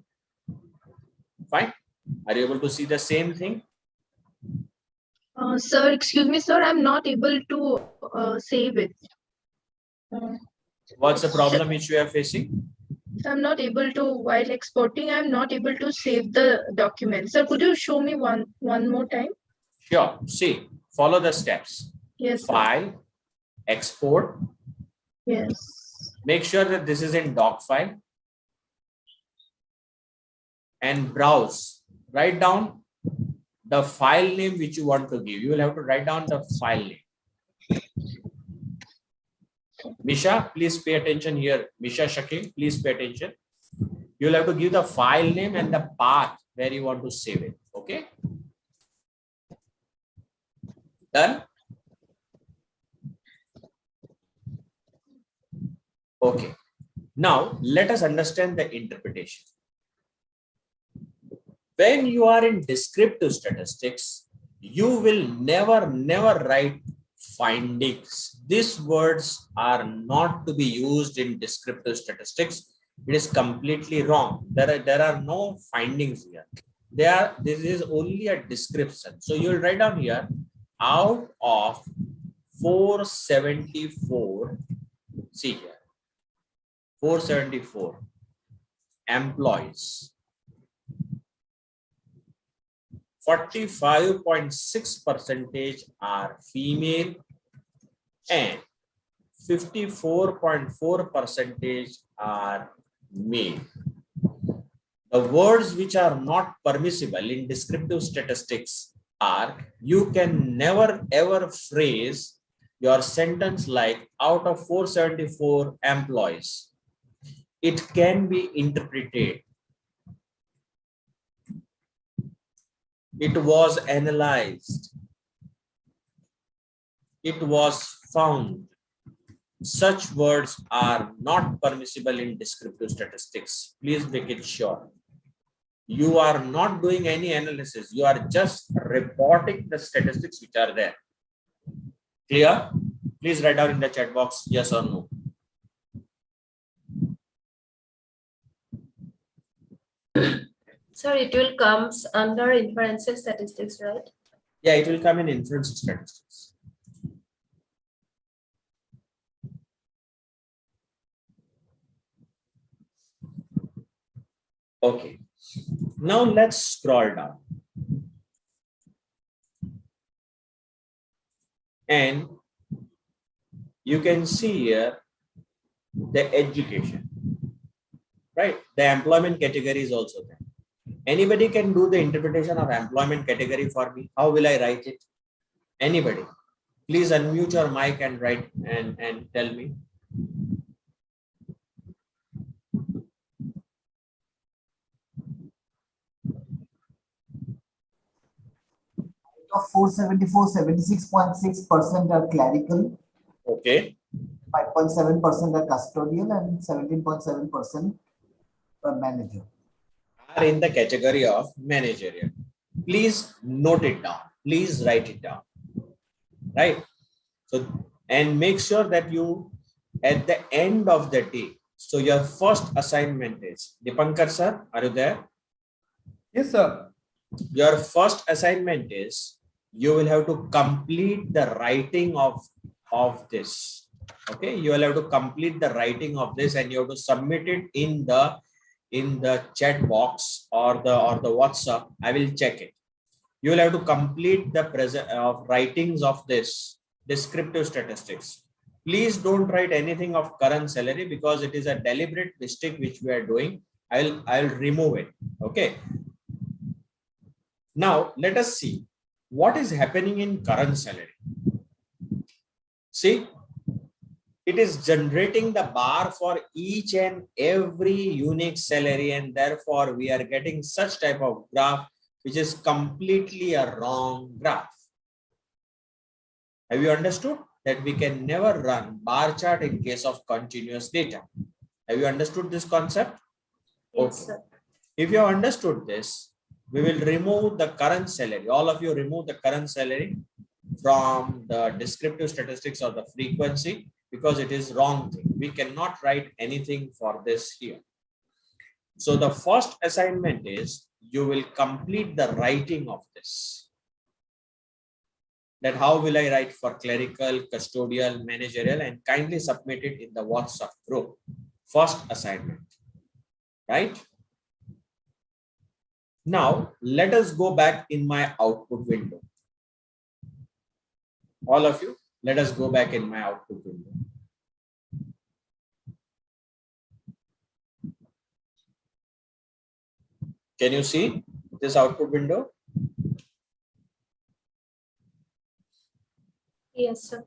Fine. Are you able to see the same thing? Sir, excuse me, sir, I'm not able to save it. What's the problem which you are facing? I'm not able to, while exporting, I'm not able to save the document. Sir, could you show me one more time? Sure. See, follow the steps. Yes, sir. File, export. Yes. Make sure that this is in doc file. And browse. Write down the file name which you want to give. You will have to write down the file name. Misha, please pay attention here. Misha, Shakil, please pay attention. You will have to give the file name and the path where you want to save it. Okay. Done? Okay. Now, let us understand the interpretation. When you are in descriptive statistics, you will never write findings. These words are not to be used in descriptive statistics. It is completely wrong. There are no findings here. This is only a description. So you will write down here, out of 474, see here, 474 employees, 45.6% are female and 54.4% are male. The words which are not permissible in descriptive statistics are, you can never ever phrase your sentence like out of 474 employees, it can be interpreted. It was analyzed. It was found. Such words are not permissible in descriptive statistics. Please make it sure. You are not doing any analysis. You are just reporting the statistics which are there. Clear? Please write down in the chat box yes or no. Sir, it will comes under inferential statistics, right? Yeah, it will come in inference statistics. Okay. Now let's scroll down. And you can see here the education, right? The employment category is also there. Anybody can do the interpretation of employment category for me. How will I write it? Anybody? Please unmute your mic and write and tell me. Of 474, 76.6% are clerical. Okay. 5.7% are custodial and 17.7% are manager. Are in the category of managerial. Please note it down. Please write it down. Right. So, and make sure that you, at the end of the day, so your first assignment is, Dipankar sir, are you there? Yes, sir. Your first assignment is, you will have to complete the writing of this. Okay, you will have to complete the writing of this and you have to submit it in the chat box or the WhatsApp. I will check it. You will have to complete the writings of this descriptive statistics. Please don't write anything of current salary because it is a deliberate mistake which we are doing. I'll remove it. Okay. Now let us see what is happening in current salary. See, it is generating the bar for each and every unique salary, and therefore we are getting such type of graph which is completely a wrong graph. Have you understood that we can never run bar chart in case of continuous data? Have you understood this concept? Yes, sir. If you have understood this, we will remove the current salary. All of you remove the current salary from the descriptive statistics or the frequency because it is wrong thing. We cannot write anything for this here. So the first assignment is you will complete the writing of this. That how will I write for clerical, custodial, managerial, and kindly submit it in the WhatsApp group. First assignment, right? Now, let us go back in my output window. All of you, let us go back in my output window. Can you see this output window? Yes, sir.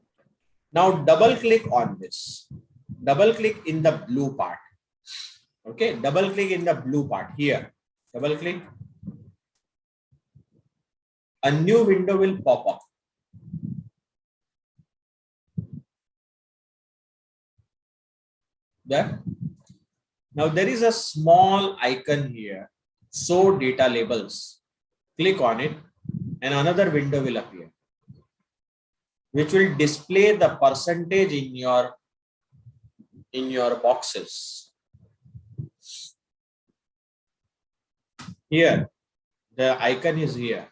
Now, double click on this. Double click in the blue part. Okay, double click in the blue part here. Double click. A new window will pop up. There. Now there is a small icon here. Show data labels. Click on it and another window will appear, which will display the percentage in your boxes. Here, the icon is here.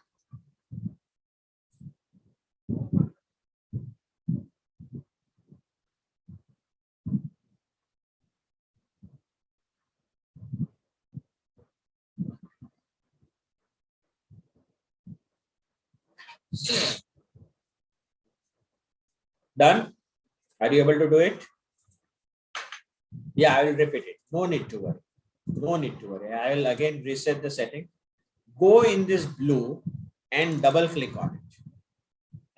Done? Are you able to do it? Yeah, I will repeat it. No need to worry. No need to worry. I will again reset the setting. Go in this blue and double click on it.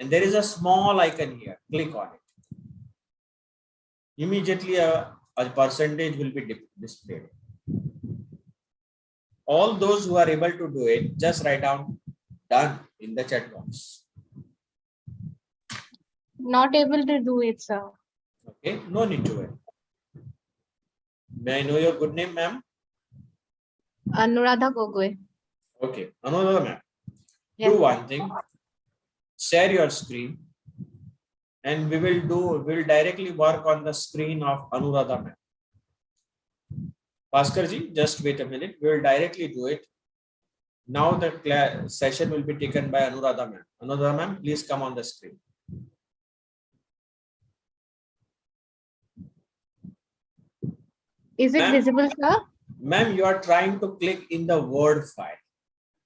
and there is a small icon here. Click on it. Immediately a percentage will be displayed. All those who are able to do it, just write down done in the chat box. Not able to do it, sir. Okay, no need to worry. May I know your good name, ma'am? Anuradha Gogoi. Okay, Anuradha ma'am. Yes. Do one thing. Share your screen, and we will directly work on the screen of Anuradha ma'am. Bhaskar ji, just wait a minute. We will directly do it. Now the session will be taken by Anuradha ma'am. Anuradha ma'am, please come on the screen. Is it visible, sir? Ma'am, you are trying to click in the Word file.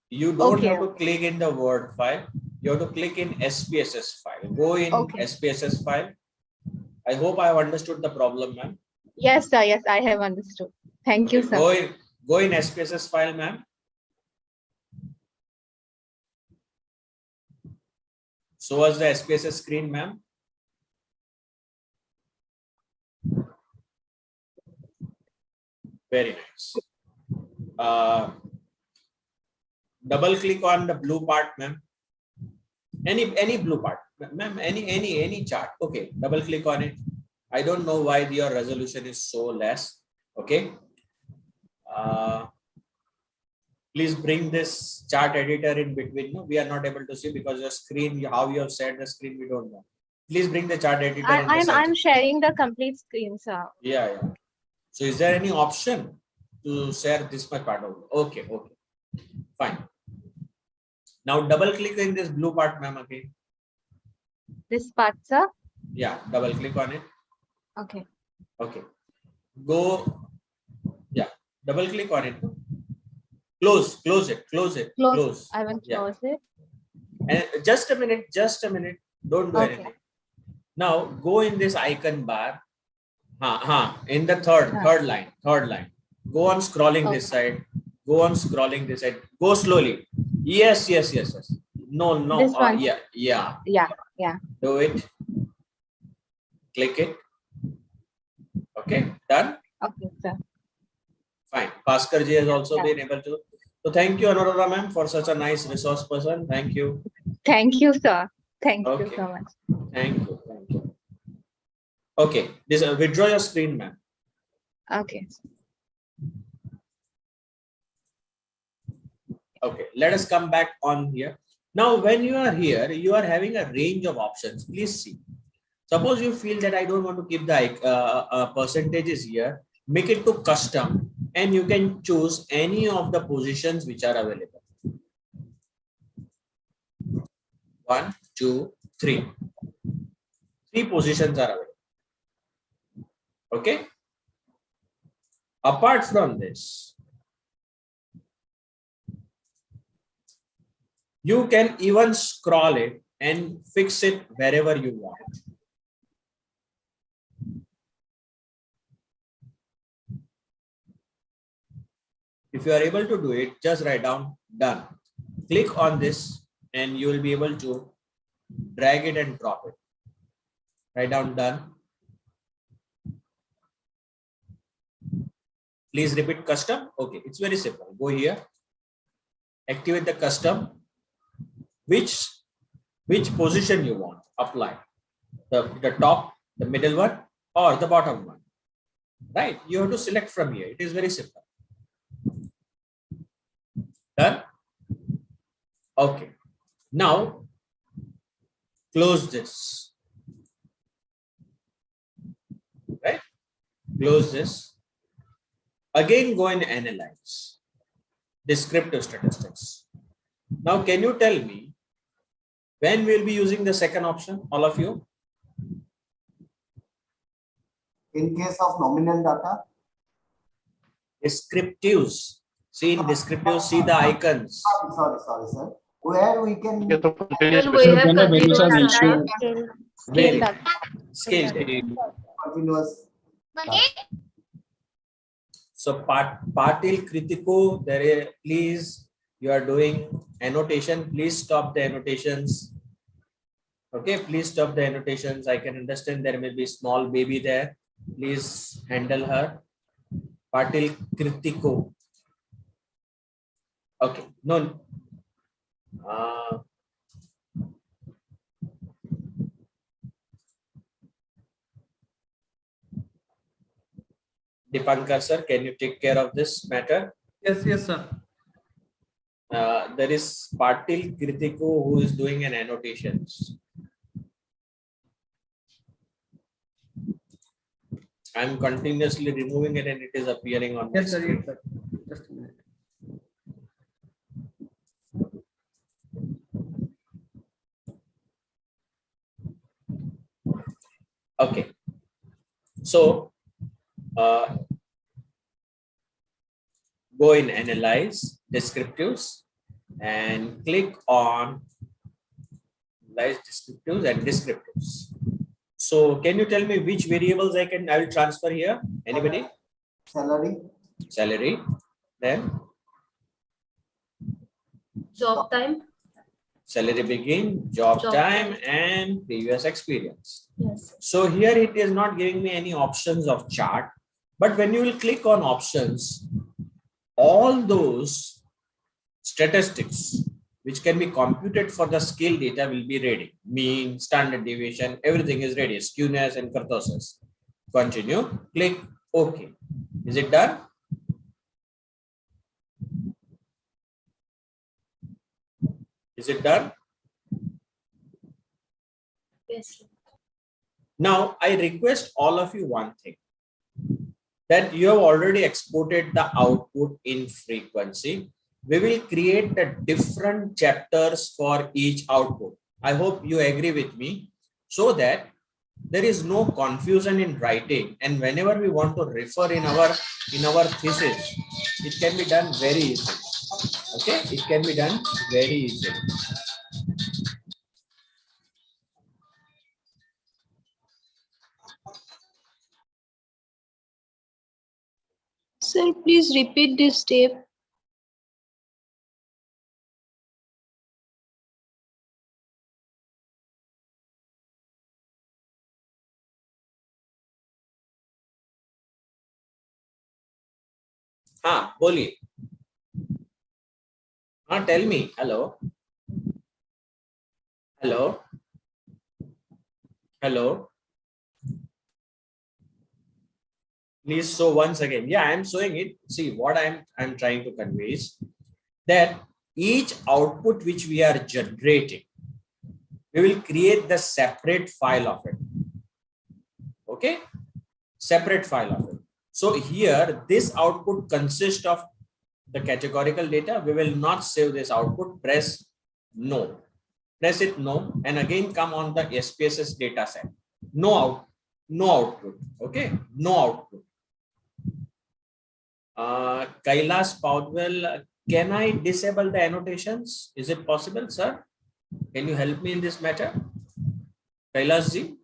You don't Okay. have to click in the Word file. You have to click in SPSS file. Go in SPSS file. I hope I have understood the problem, ma'am. Yes, sir. Yes, I have understood. Thank you, sir. Go in SPSS file, ma'am. Show us the SPSS screen, ma'am. Very nice. Double click on the blue part, ma'am. Any blue part, ma'am. Any chart. Okay. Double click on it. I don't know why your resolution is so less. Okay. Please bring this chart editor in between. No, we are not able to see because your screen, how you have set the screen, we don't know. Please bring the chart editor. I'm sharing the complete screen, sir. Yeah. So is there any option to share this much part of it? Okay. Fine. Now double click in this blue part, ma'am, again. This part, sir? Yeah, double click on it. Okay. Go. Yeah, double click on it. Close it. Close. I will close it. And just a minute. Don't do anything. Now go in this icon bar. In the third line. Go on scrolling this side. Go slowly. Yes. No. This one. Yeah. Do it. Click it. Okay. Done. Okay, sir. Fine. Bhaskar ji has also been able to. So thank you, Anuradha ma'am, for such a nice resource person. Thank you. Thank you, sir. Thank you so much. Thank you. Okay. This withdraw your screen, ma'am. Okay. Okay. Let us come back on here. Now, when you are here, you are having a range of options. Please see. Suppose you feel that I don't want to keep the percentages here. Make it to custom, and you can choose any of the positions which are available. 1, 2, 3. 3 positions are available. Okay. Apart from this, you can even scroll it and fix it wherever you want. If you are able to do it, just write down done. Click on this and you will be able to drag it and drop it. Write down done. Please repeat custom. Okay, it's very simple. Go here, activate the custom. Which position you want, apply. The top, the middle one, or the bottom one. Right? You have to select from here. It is very simple. Done? Okay. Now, close this. Right? Close this. Again, go and analyze. Descriptive statistics. Now, can you tell me when we'll be using the second option, all of you? In case of nominal data? Descriptives. See in descriptives, see the icons. Sorry, sir. Where we can... We have continuous data. Scale data. Continuous data. So Patil Kritiko, please, you are doing annotation. Please stop the annotations. Okay, please stop the annotations. I can understand there may be small baby there. Please handle her. Patil Kritiko. Okay, no. Dipankar sir, can you take care of this matter? Yes, yes, sir. There is Patil Kritiko who is doing an annotations. I'm continuously removing it and it is appearing on my Yes, sir. screen. Yes, sir. Just a minute. Okay. So go in analyze descriptives and click on analyze descriptives and descriptives. So can you tell me which variables I will transfer here? Anybody? Salary. Salary. Then Job time. salary begin, job Job time, time. and previous experience. Yes. So here it is not giving me any options of chart, but when you will click on options, all those statistics which can be computed for the scale data will be ready. Mean, standard deviation, everything is ready. Skewness and kurtosis. Continue, click OK. Is it done? Is it done? Yes. Now I request all of you one thing, that you have already exported the output in frequency. We will create the different chapters for each output. I hope you agree with me, so that there is no confusion in writing, and whenever we want to refer in our thesis, it can be done very easily. Okay, it can be done very easily. Sir, please repeat this step. हाँ बोलिए. हाँ, tell me. Hello. Hello. Hello. Please show once again. Yeah, I am showing it. See what I'm trying to convey is that each output which we are generating, we will create the separate file of it. Okay, separate file of it. So here this output consists of the categorical data. We will not save this output. Press no. Press it no, and again come on the SPSS data set. No output. Okay, no output. Kailash Paudwell, can I disable the annotations? Is it possible, sir? Can you help me in this matter? Kailash ji?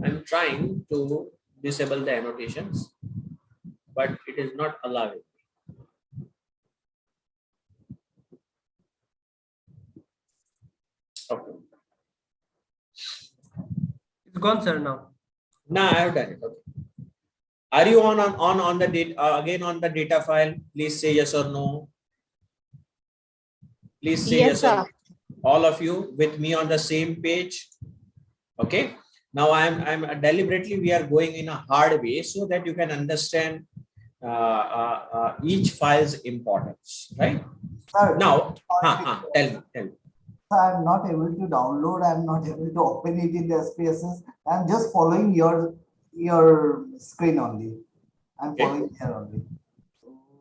I'm trying to disable the annotations, but it is not allowing. Okay. It's gone, sir, now. Now I have done it. Okay. Are you on the data again on the data file? Please say yes or no. Please say yes or no. All of you with me on the same page. Okay. Now I'm deliberately we are going in a hard way so that you can understand each file's importance, right? Sir, now, tell me. I'm not able to download. I'm not able to open it in the SPSS. I'm just following your screen only. I'm following here only.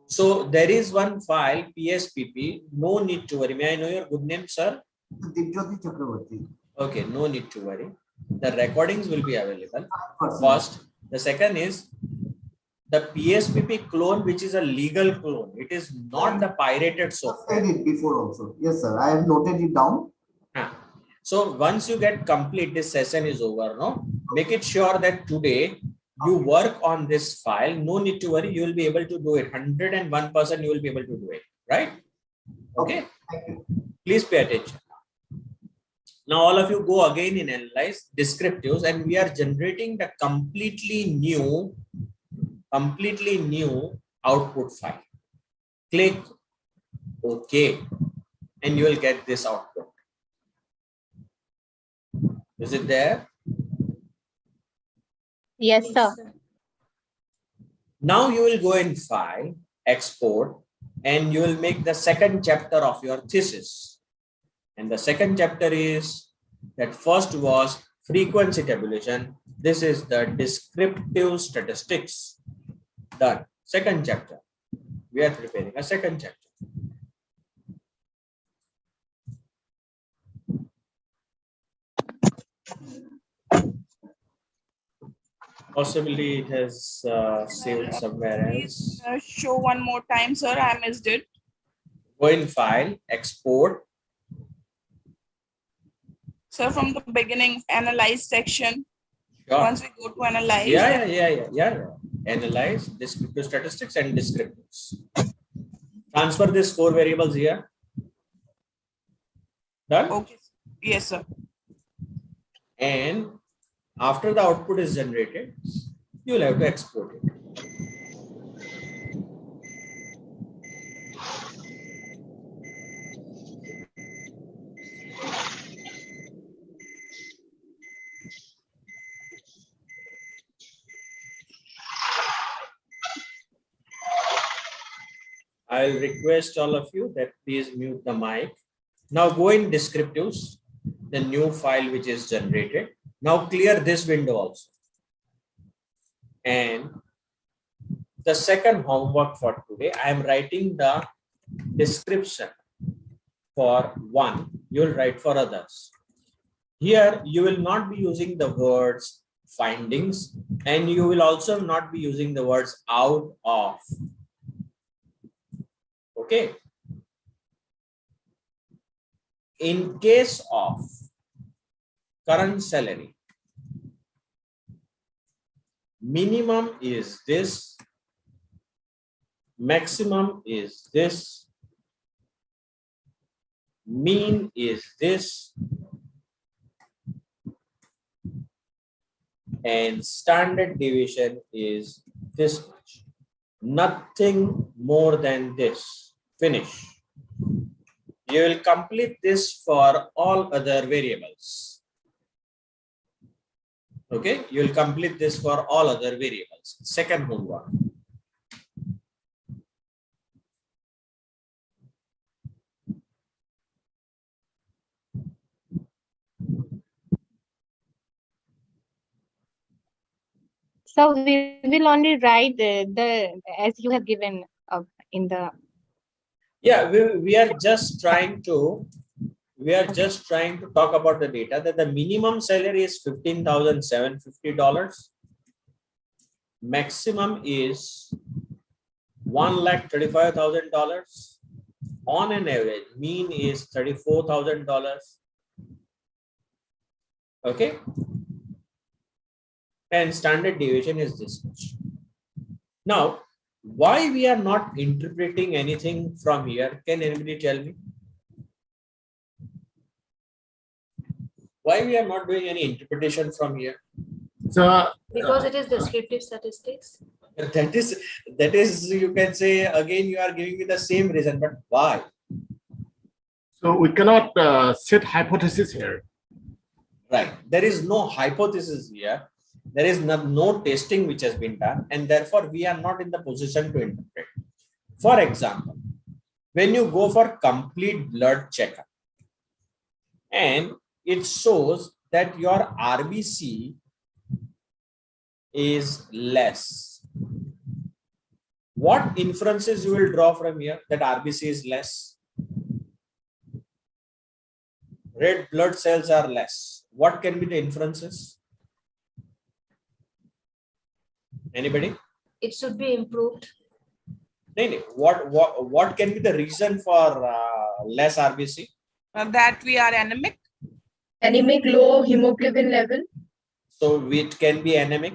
So there is one file PSPP. No need to worry. May I know your good name, sir? Dipjyoti Chakravarti. Okay, no need to worry. The recordings will be available. First. First, the second is the PSPP clone, which is a legal clone. It is not the pirated software. I said it before also. Yes, sir. I have noted it down. So once you get complete, this session is over. No, make it sure that today you work on this file. No need to worry. You will be able to do it. 101%. You will be able to do it. Right? Okay. Thank you. Please pay attention. Now all of you go again in analyze descriptives, and we are generating the completely new output file. Click OK, and you will get this output. Is it there? Yes, sir. Now you will go in file, export, and you will make the second chapter of your thesis. And the second chapter is that first was frequency tabulation. This is the descriptive statistics. Done. Second chapter. We are preparing a second chapter. Possibly it has saved somewhere else. Please show one more time, sir. I missed it. Go in file, export. Sir, from the beginning, analyze section. Sure. Once we go to analyze. Yeah. Analyze, descriptive statistics and descriptives. Transfer these 4 variables here. Done? Okay. Yes, sir. And after the output is generated, you will have to export it. I'll request all of you that please mute the mic. Now go in descriptives, the new file which is generated. Now clear this window also. And the second homework for today, I am writing the description for one. You will write for others. Here you will not be using the words findings, and you will also not be using the words out of. Okay. In case of current salary, minimum is this, maximum is this, mean is this, and standard deviation is this much. Nothing more than this. Finish. You will complete this for all other variables. Okay, you will complete this for all other variables. Second homework. So we will only write the as you have given in the. Yeah, we are just trying to talk about the data that the minimum salary is $15,750. Maximum is $1,35,000. On an average, mean is $34,000. Okay. And standard deviation is this much. Now, why we are not interpreting anything from here? Can anybody tell me? Why we are not doing any interpretation from here? So, Because it is descriptive statistics. That is, you can say again, you are giving me the same reason, but why? so we cannot set hypothesis here. Right. There is no hypothesis here. There is no testing which has been done, and therefore we are not in the position to interpret. For example, when you go for complete blood checkup and it shows that your RBC is less, what inferences you will draw from here that RBC is less? Red blood cells are less. What can be the inferences? Anybody? It should be improved. What can be the reason for less RBC? That we are anemic. Anemic, low hemoglobin level. So it can be anemic,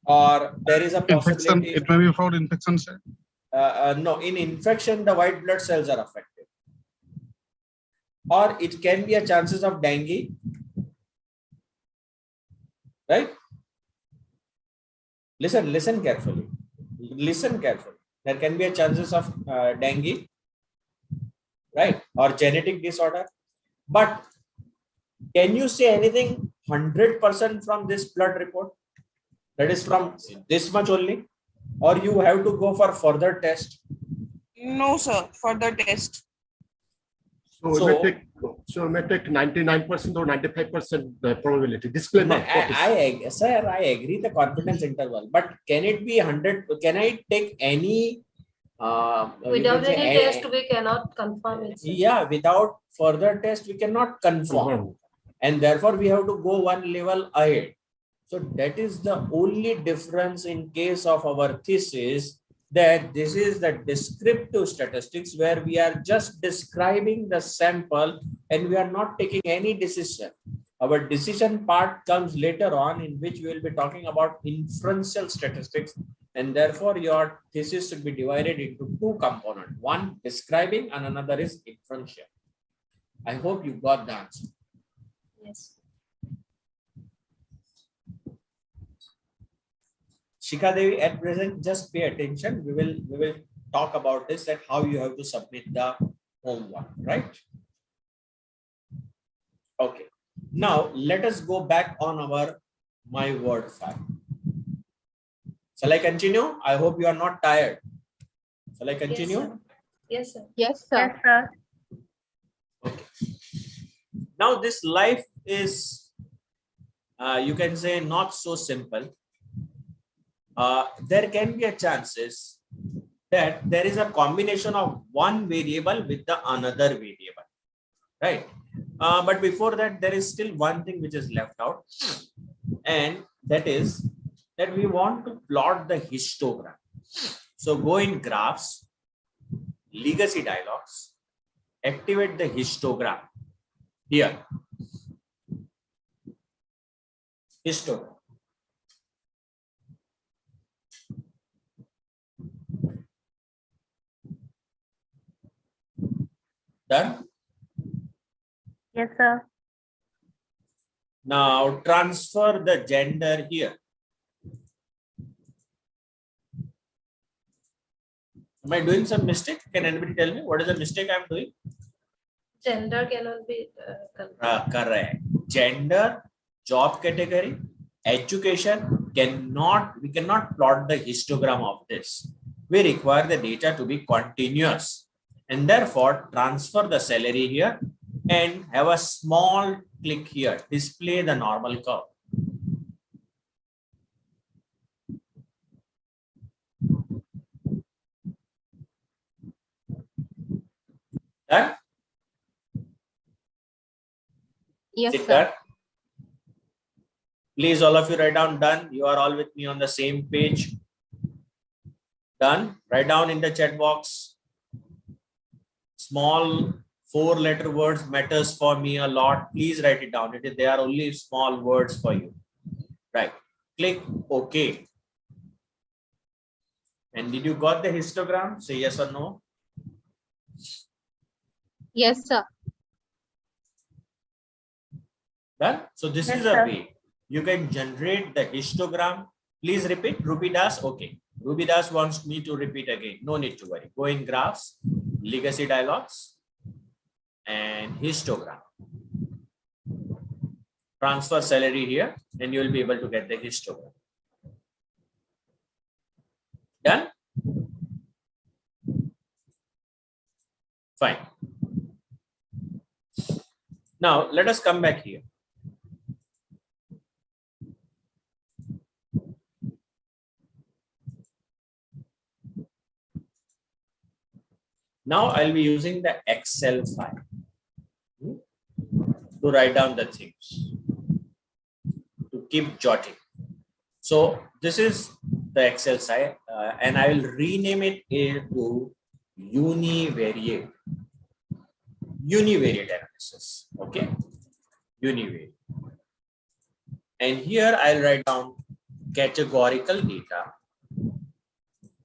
or there is a possibility. Infection, it may be fraud infection, sir. no, in infection, the white blood cells are affected. Or it can be a chances of dengue, right? Listen carefully. Listen carefully. There can be a chances of dengue, right? Or genetic disorder. But can you say anything 100% from this blood report? That is from this much only? Or you have to go for further test? No, sir, further test. So it may take 99% or 95% the probability. Disclaimer. Sir, I agree the confidence interval, but can it be 100? Can I take any? Without any test, we cannot confirm it. Yeah, without further test, we cannot confirm. And therefore, we have to go one level ahead. So that is the only difference in case of our thesis, that this is the descriptive statistics where we are just describing the sample and we are not taking any decision. Our decision part comes later on, in which we will be talking about inferential statistics, and therefore your thesis should be divided into two components, one describing and another is inferential. I hope you got the answer. Yes. Shikha Devi, at present, just pay attention. We will talk about this, that how you have to submit the homework, right? Okay. Now let us go back on our my word file. Shall I continue? I hope you are not tired. Shall I continue? Yes, sir. Yes, sir. Yes, sir. Okay. Now this life is, you can say, not so simple. There can be a chances that there is a combination of one variable with the another variable, right? But before that, there is still one thing which is left out, and that is that we want to plot the histogram. So go in graphs, legacy dialogues, activate the histogram here. Histogram. Done? Yes, sir. Now transfer the gender here. Am I doing some mistake? Can anybody tell me what is the mistake I am doing? Gender cannot be confirmed. Correct. Gender, job category, education we cannot plot the histogram of this. We require the data to be continuous, and therefore transfer the salary here and have a small click here, display the normal curve. Done? Yes, Is it sir. done? Please, all of you write down done. You are all with me on the same page. Done. Write down in the chat box. Small 4-letter words matters for me a lot. Please write it down. They are only small words for you. Right. Click OK. And did you got the histogram? Say yes or no. Yes, sir. Done. So this Yes, is a sir. way you can generate the histogram. Please repeat. Ruby Das. Okay. Ruby Das wants me to repeat again. No need to worry. Go in graphs, legacy dialogues, and histogram. Transfer salary here, and you will be able to get the histogram. Done? Fine. Now let us come back here. Now I'll be using the Excel file to write down the things, to keep jotting. So this is the Excel file, and I will rename it to univariate analysis. Okay, univariate. And here I'll write down categorical data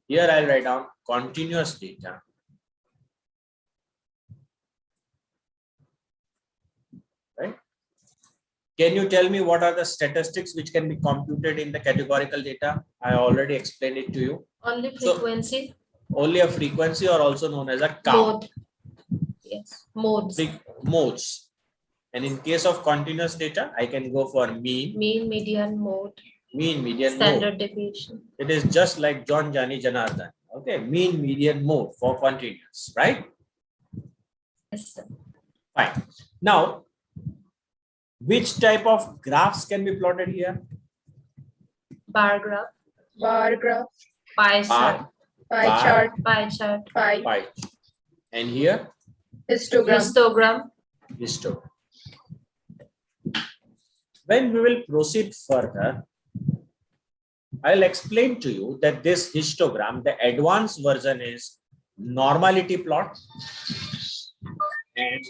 Here I'll write down continuous data. Right? Can you tell me what are the statistics which can be computed in the categorical data? I already explained it to you. Only frequency. So, only a frequency, or also known as a count. Mode. Yes, modes. Modes. And in case of continuous data, I can go for mean. Mean, median, mode. Mean, median, standard mode. deviation. It is just like John, Jani, Janardhan. Okay, mean, median, mode for continuous, right? Yes, sir. Fine. Now, which type of graphs can be plotted here? Bar graph. Bar graph. Pie chart. Pie chart. Pie chart. Pie. And here? Histogram. Histogram. When we will proceed further, I'll explain to you that this histogram, the advanced version is normality plot. And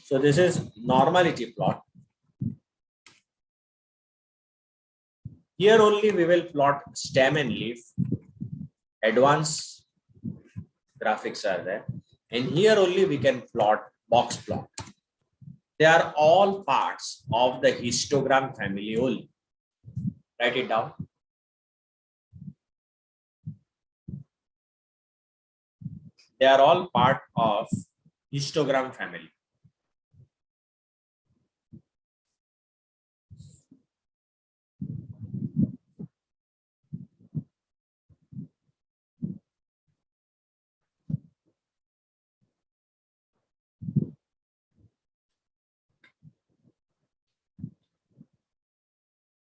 so this is normality plot. Here only we will plot stem and leaf. Advanced graphics are there. And here only we can plot box plot. They are all parts of the histogram family only. Write it down. They are all part of histogram family.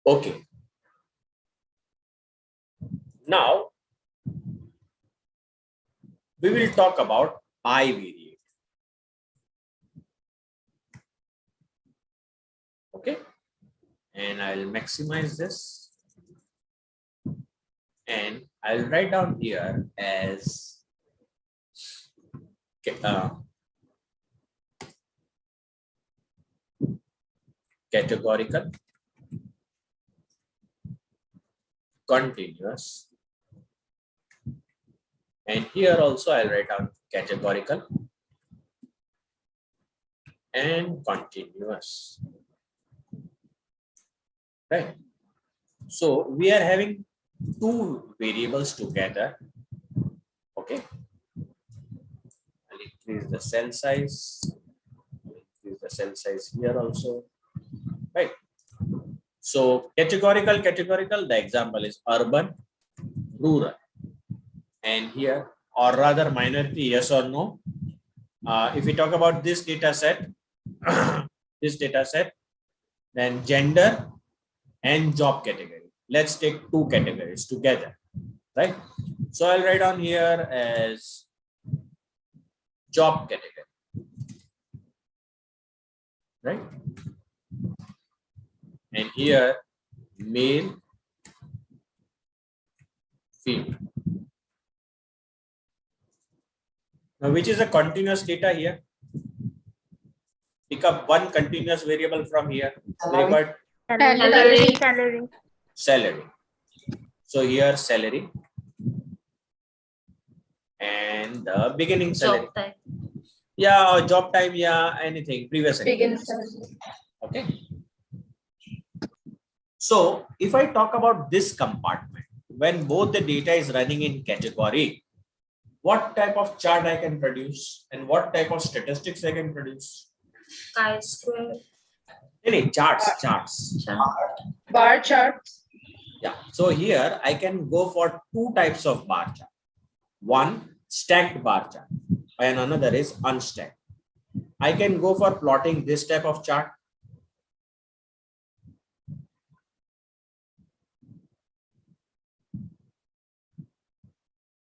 Okay. Now, we will talk about bivariate. Okay. And I'll maximize this. And I'll write down here as categorical, continuous, and here also I'll write down categorical and continuous. Right. So we are having two variables together. Okay. I'll increase the cell size. Increase the cell size here also. Right. So categorical, the example is urban, rural. And here, or rather minority, yes or no. If we talk about this data set, then gender and job category. Let's take two categories together, right? So I'll write on here as job category, right? And here, male, female. Now, which is a continuous data here? Pick up one continuous variable from here. Salary. So here salary and the beginning salary. Job type. Yeah, or job type, yeah, anything, previous experience. Okay. So if I talk about this compartment, when both the data is running in category, what type of chart I can produce and what type of statistics I can produce? Chi-square. Any charts. Bar charts. Yeah. So here I can go for two types of bar chart. One stacked bar chart and another is unstacked. I can go for plotting this type of chart.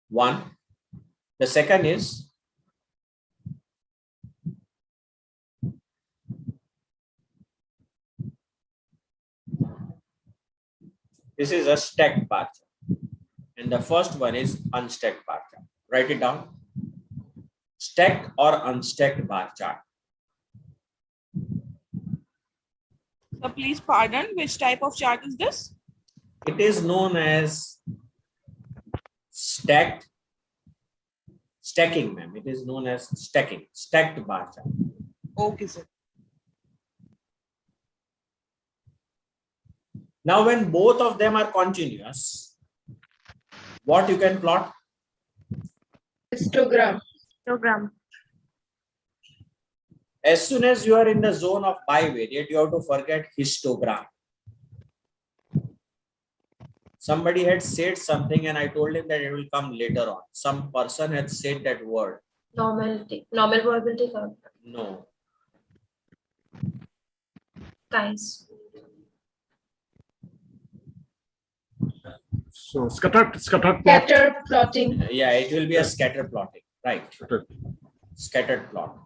One. The second is This is a stacked bar chart. And the first one is unstacked bar chart. Write it down. Stacked or unstacked bar chart. So please pardon, which type of chart is this? It is known as stacking, ma'am. It is known as stacked bar chart. Okay, sir. Now, when both of them are continuous, what you can plot? Histogram. Histogram. As soon as you are in the zone of bivariate, you have to forget histogram. Somebody had said something and I told him that it will come later on. Some person had said that word. Normality. Normal probability curve. No. Guys. So scattered plot. Scatter plotting. Yeah, it will be a scatter plotting. Right. Scattered plot.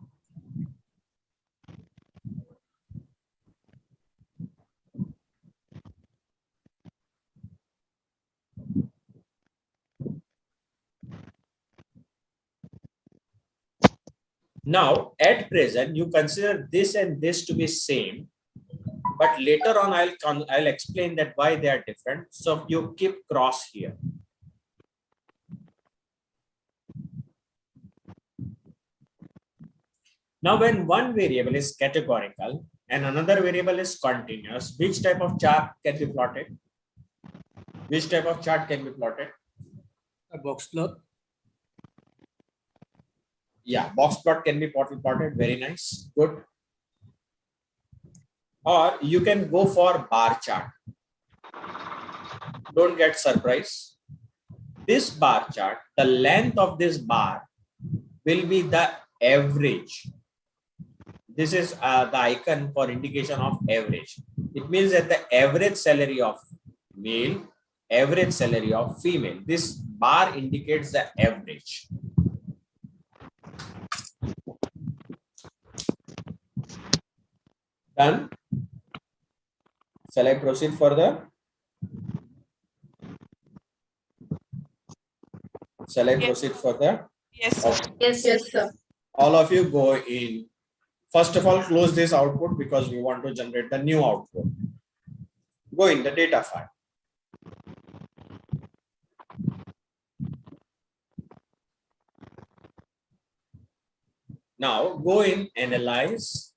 Now, at present, you consider this and this to be same, but later on, I'll explain that why they are different. So you keep cross here. Now, when one variable is categorical and another variable is continuous, which type of chart can be plotted? Which type of chart can be plotted? A box plot. Yeah, box plot can be plotted. Very nice. Good. Or you can go for bar chart. Don't get surprised. This bar chart, the length of this bar will be the average. This is the icon for indication of average. It means that the average salary of male, average salary of female. This bar indicates the average. Done. Shall I proceed further? Shall I proceed further? Yes, sir. Okay. Yes, sir. All of you go in. First of all, close this output because we want to generate the new output. Go in the data file. Now go in, analyze,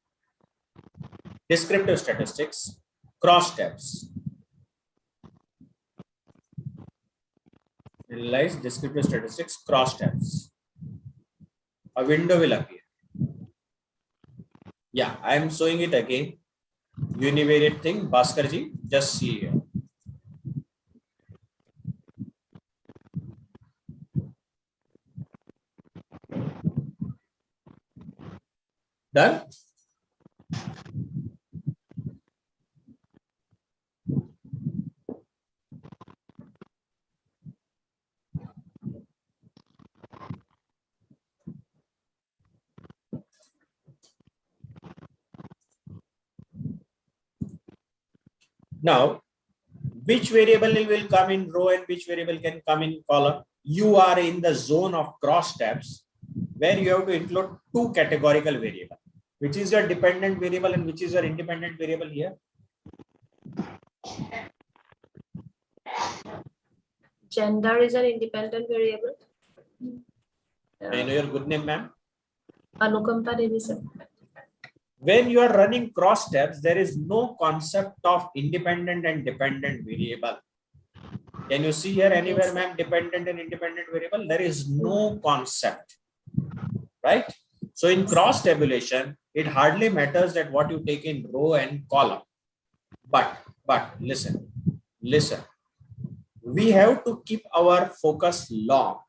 descriptive statistics, cross tabs. Analyze, descriptive statistics, cross tabs. A window will appear. Yeah, I am showing it again. Univariate thing, Bhaskarji, just see here. Done? Now, which variable will come in row and which variable can come in column? You are in the zone of cross tabs where you have to include two categorical variables. Which is your dependent variable and which is your independent variable here? Gender is an independent variable. I know your good name, ma'am. Anukampa Devi, sir. When you are running cross tabs, there is no concept of independent and dependent variable. Can you see here anywhere, Yes, ma'am, dependent and independent variable? There is no concept, right? So in cross tabulation, it hardly matters that what you take in row and column. But listen. We have to keep our focus long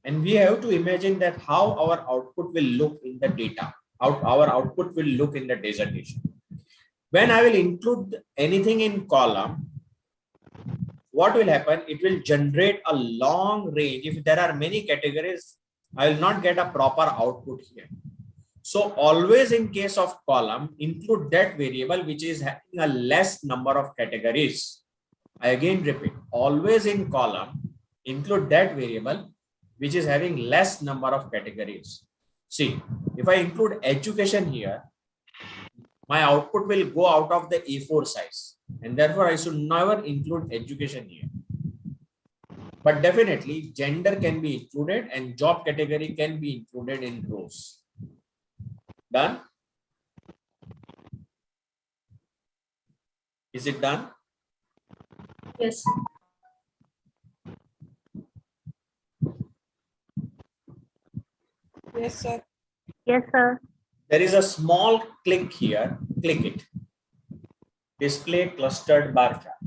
and we have to imagine that how our output will look in the data. Our output will look in the dissertation. When I will include anything in column, what will happen? It will generate a long range. If there are many categories, I will not get a proper output here. So always in case of column, include that variable which is having a less number of categories. I again repeat, always in column, include that variable which is having less number of categories. See, if I include education here, my output will go out of the A4 size, and therefore I should never include education here. But definitely gender can be included and job category can be included in rows. Done? Is it done? Yes. Yes, sir. Yes, sir. There is a small click here. Click it. Display clustered bar chart.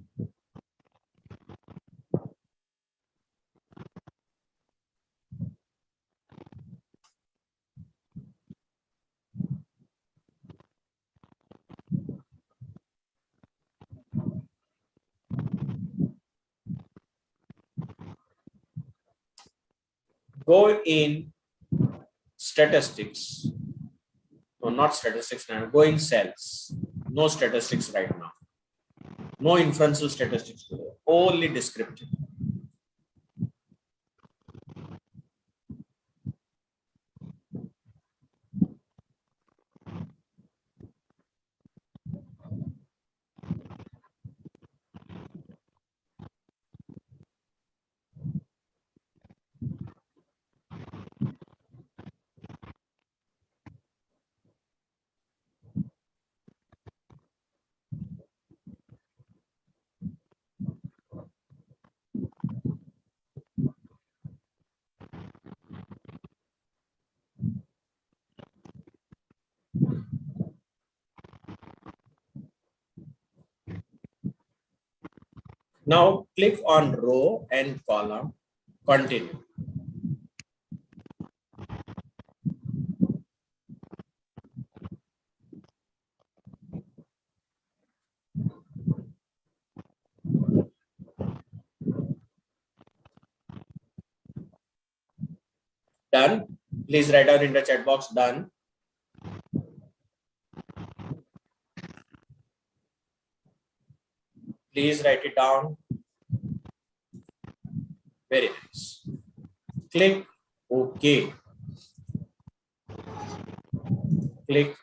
Go in statistics. No, not statistics now. Go in cells. No statistics right now. No inferential statistics today. Only descriptive. Now click on row and column. Continue. Done. Please write down in the chat box, done. Please write it down. Very nice. Click OK. Click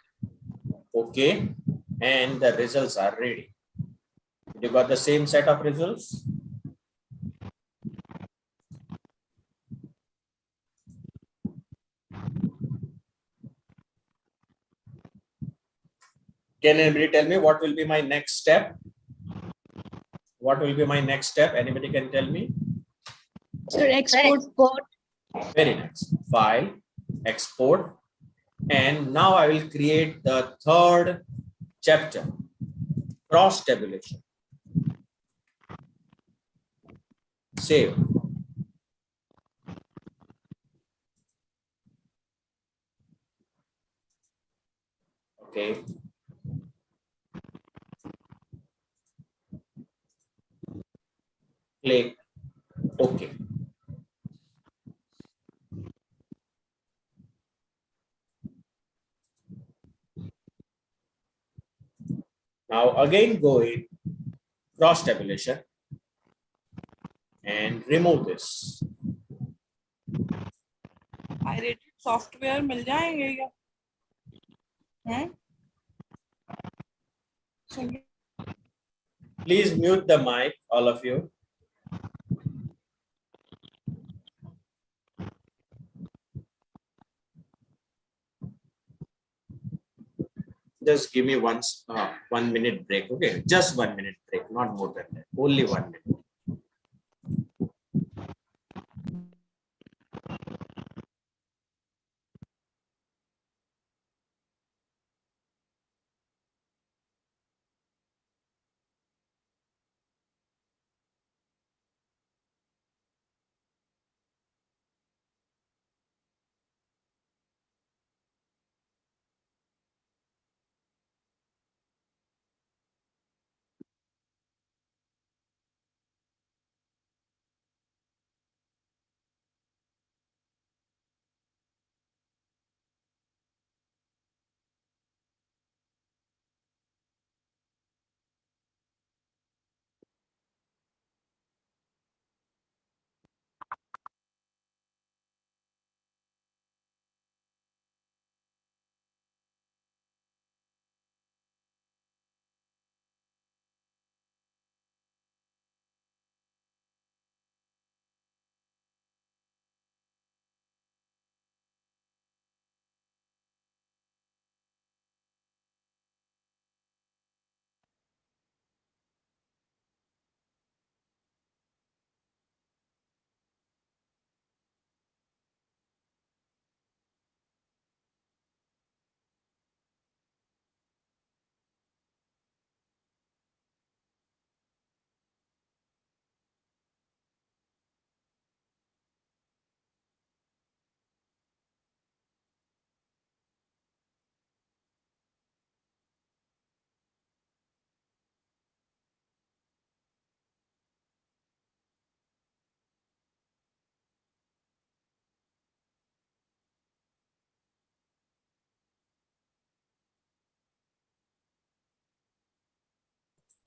OK. And the results are ready. You got the same set of results. Can anybody tell me what will be my next step? What will be my next step? Anybody can tell me? Sir, export. Very nice. File, export. And now I will create the third chapter, cross tabulation. Save. Okay. Click OK. Now again go in cross tabulation and remove this. Pirated software मिल जाएंगे क्या? सुनिए. Please mute the mic, all of you. Just give me 1 minute break, okay? Just 1 minute break, not more than that. Only 1 minute.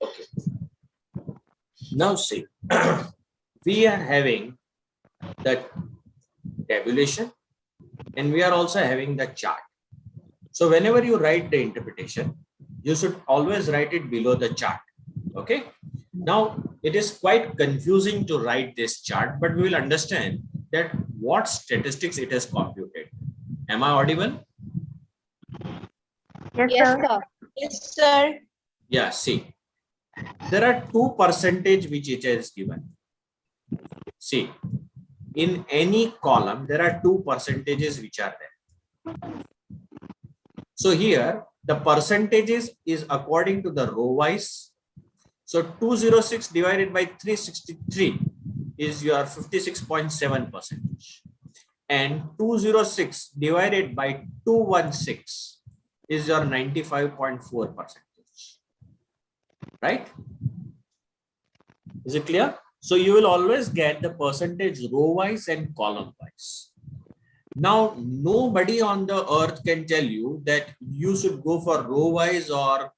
Okay. Now see, we are having the tabulation and we are also having the chart. So whenever you write the interpretation, you should always write it below the chart. Okay. Now it is quite confusing to write this chart, but we will understand that what statistics it has computed. Am I audible? Yes, Yes, sir. sir. Yes, sir. Yeah, see, there are 2% which it is given. See, in any column, there are 2% which are there. So here, the percentages is according to the row wise. So 206 divided by 363 is your 56.7%. And 206 divided by 216 is your 95.4%. Right? Is it clear? So you will always get the percentage row wise and column wise. Now, nobody on the earth can tell you that you should go for row wise or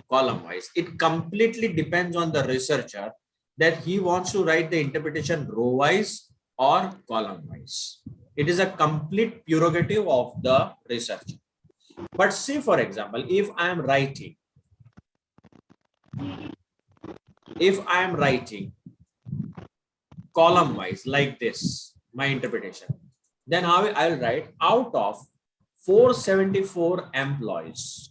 column wise. It completely depends on the researcher that he wants to write the interpretation row wise or column wise. It is a complete prerogative of the researcher. But say, for example, if I am writing column wise like this, my interpretation, then I will write out of 474 employees,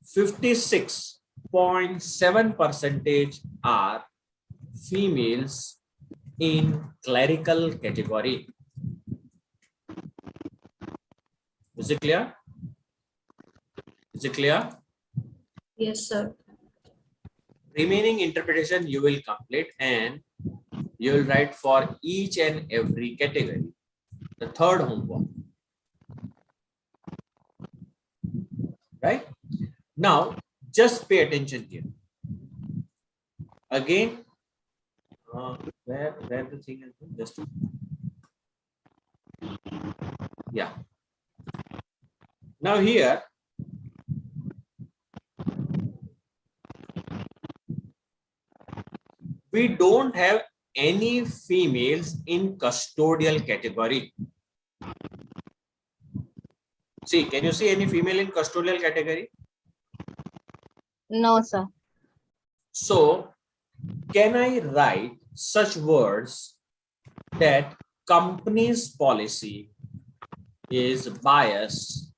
56.7% are females in clerical category. Is it clear? Is it clear? Yes, sir. Remaining interpretation you will complete and you will write for each and every category. The third homework. Right? Now, just pay attention here. Again, where the thing is just yeah. Now here, we don't have any females in custodial category. See, can you see any female in custodial category? No, sir. So, can I write such words that company's policy is biased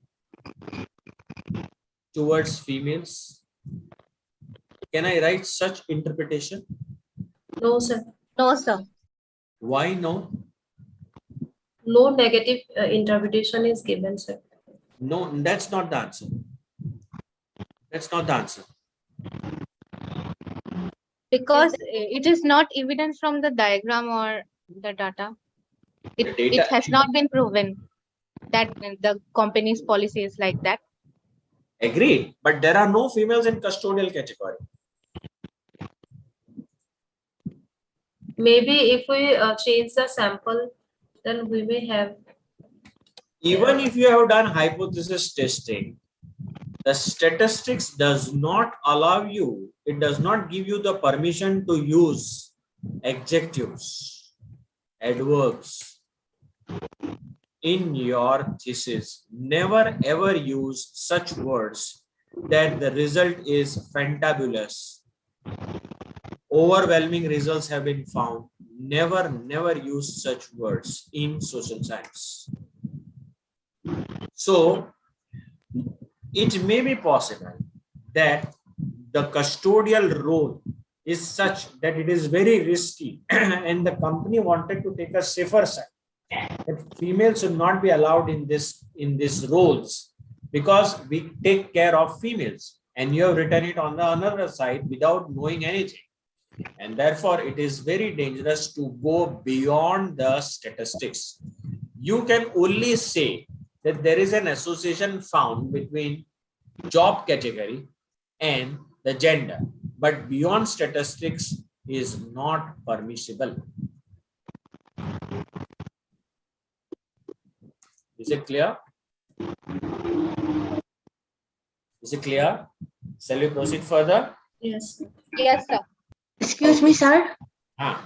towards females? Can I write such interpretation? No, sir. No, sir. Why no? No negative interpretation is given, sir. No, that's not the answer. That's not the answer. Because it is not evident from the diagram or the data. It has not been proven that the company's policy is like that. Agreed, but there are no females in custodial category. Maybe if we change the sample, then we may have. Even if you have done hypothesis testing, the statistics does not allow you, it does not give you the permission to use adjectives, adverbs in your thesis. Never ever use such words that the result is fantabulous. Overwhelming results have been found. Never use such words in social science. So, it may be possible that the custodial role is such that it is very risky and the company wanted to take a safer side, that females should not be allowed in these roles because we take care of females, and you have written it on the another side without knowing anything, and therefore it is very dangerous to go beyond the statistics. You can only say that there is an association found between job category and the gender, but beyond statistics is not permissible. Is it clear? Is it clear? Shall we proceed further? Yes. Yes, sir. Excuse me, sir. Ah,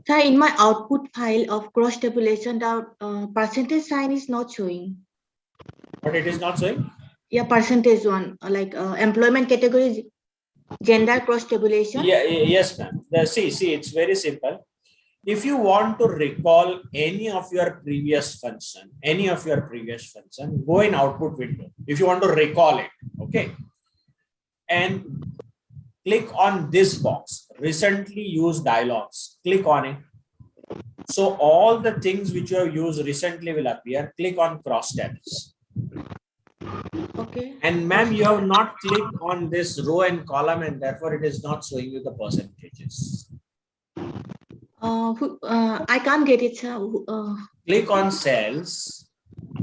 Sir, in my output file of cross tabulation, the percentage sign is not showing. but it is not showing. Yeah, percentage one, like employment category, gender cross tabulation. Yeah, yes, ma'am. See, it's very simple. If you want to recall any of your previous function, go in output window. If you want to recall it, okay, and click on this box, recently used dialogues. Click on it. So all the things which you have used recently will appear. Click on cross tabs. Okay. And ma'am, you have not clicked on this row and column, and therefore it is not showing you the percentages. I can't get it, sir. Click on cells.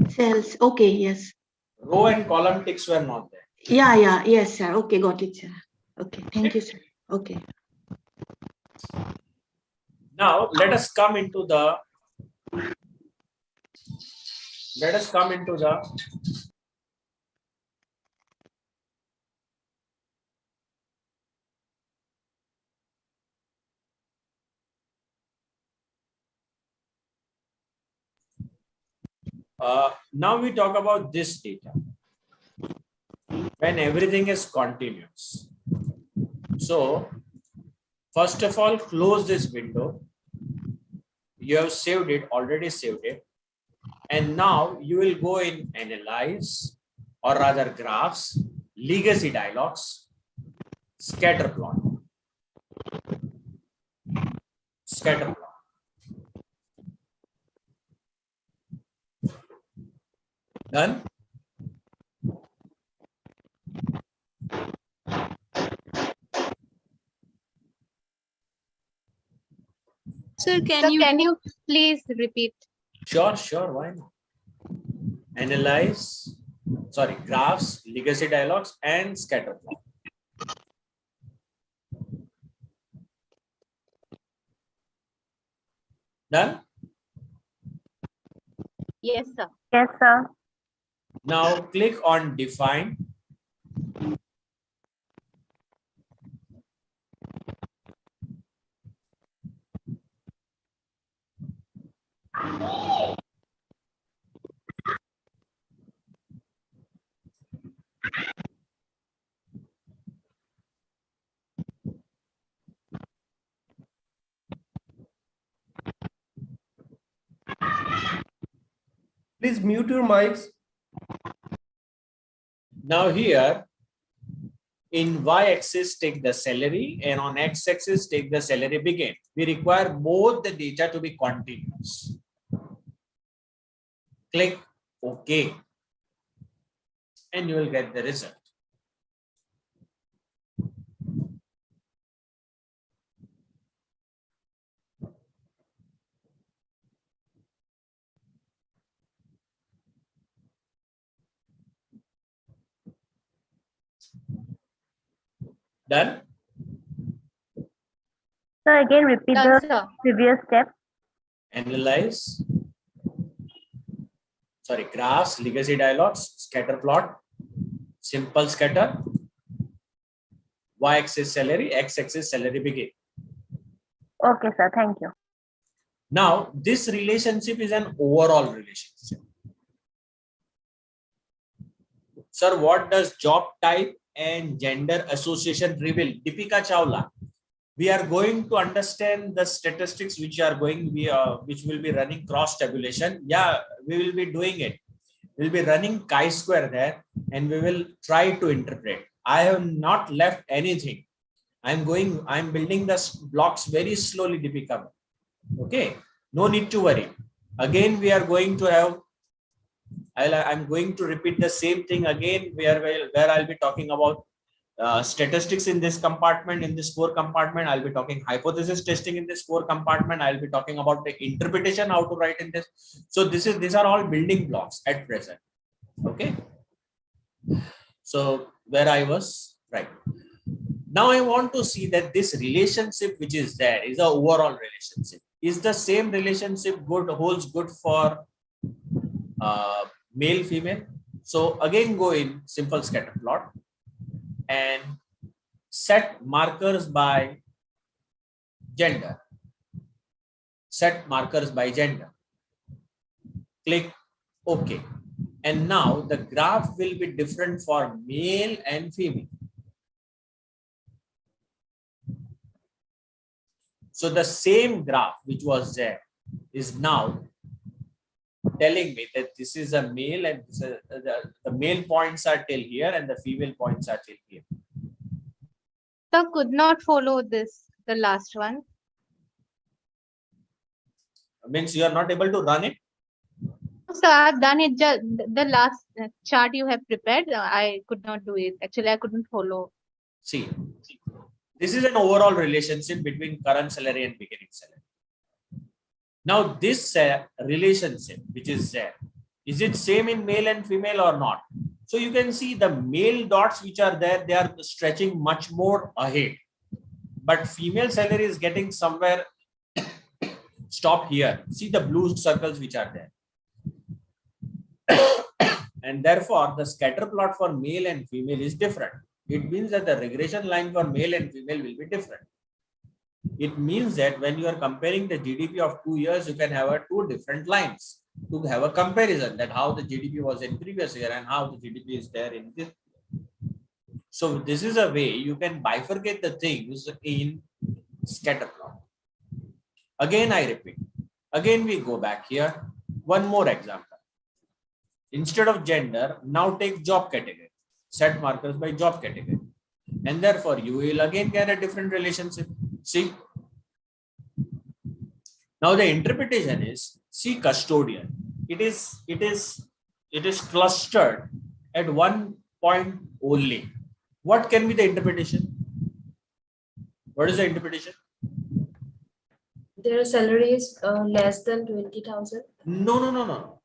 Cells. Okay, yes. Row and column ticks were not there. Yeah, yes, sir. Okay, got it, sir. Okay, thank you, sir. Okay. Now let us come into the now we talk about this data when everything is continuous. So first of all, close this window. You have saved it, already saved it. And now you will go in analyze, or rather graphs, legacy dialogues, scatter plot. Done? Sir, can you please repeat? Sure, why not? Analyze, graphs, legacy dialogues, and scatter plot. Done? Yes, sir. Yes, sir. Now click on define. Please mute your mics. Now here in y-axis take the salary, and on x-axis take the salary begin. We require both the data to be continuous. Click OK, and you will get the result. Done? So again, repeat Done, the sir. previous step. Analyze, graphs, legacy dialogues, scatter plot, simple scatter, y-axis salary, x-axis salary begin. Okay, sir. Thank you. Now, this relationship is an overall relationship. Sir, what does job type and gender association reveal? Deepika Chawla, we are going to understand the statistics which will be running cross tabulation. Yeah, we will be doing it. We'll be running chi-square there, and we will try to interpret. I have not left anything. I'm building the blocks very slowly, Deepika. Okay, no need to worry. Again, we are going to have, I'm going to repeat the same thing again, where I'll be talking about statistics in this compartment, in this 4 compartment. I'll be talking hypothesis testing in this 4 compartment. I'll be talking about the interpretation, how to write in this. So these are all building blocks at present. Okay. So where I was, right. Now I want to see that this relationship which is there is an overall relationship. Is the same relationship holds good for male, female? So again, go in simple scatter plot. and set markers by gender. Set markers by gender. Click OK. And now the graph will be different for male and female. So the same graph which was there is now telling me that this is a male and this is the male points are till here and the female points are till here. So could not follow this, the last one. Means you are not able to run it. So I've done it. Just the last chart you have prepared, I could not do it. Actually, I couldn't follow. See, this is an overall relationship between current salary and beginning salary. Now, this relationship which is there, is it same in male and female or not? So you can see the male dots which are there, they are stretching much more ahead. But female salary is getting somewhere stop here. See the blue circles which are there. And therefore, the scatter plot for male and female is different. It means that the regression line for male and female will be different. It means that when you are comparing the GDP of 2 years, you can have two different lines to have a comparison that how the GDP was in previous year and how the GDP is there in this. So this is a way you can bifurcate the things in scatter plot. Again, I repeat. Again, we go back here. One more example. Instead of gender, now take job category. Set markers by job category. And therefore, you will again get a different relationship. See? Now the interpretation is, see custodian. It is clustered at one point only. What can be the interpretation? What is the interpretation? Their salary is less than 20,000. No.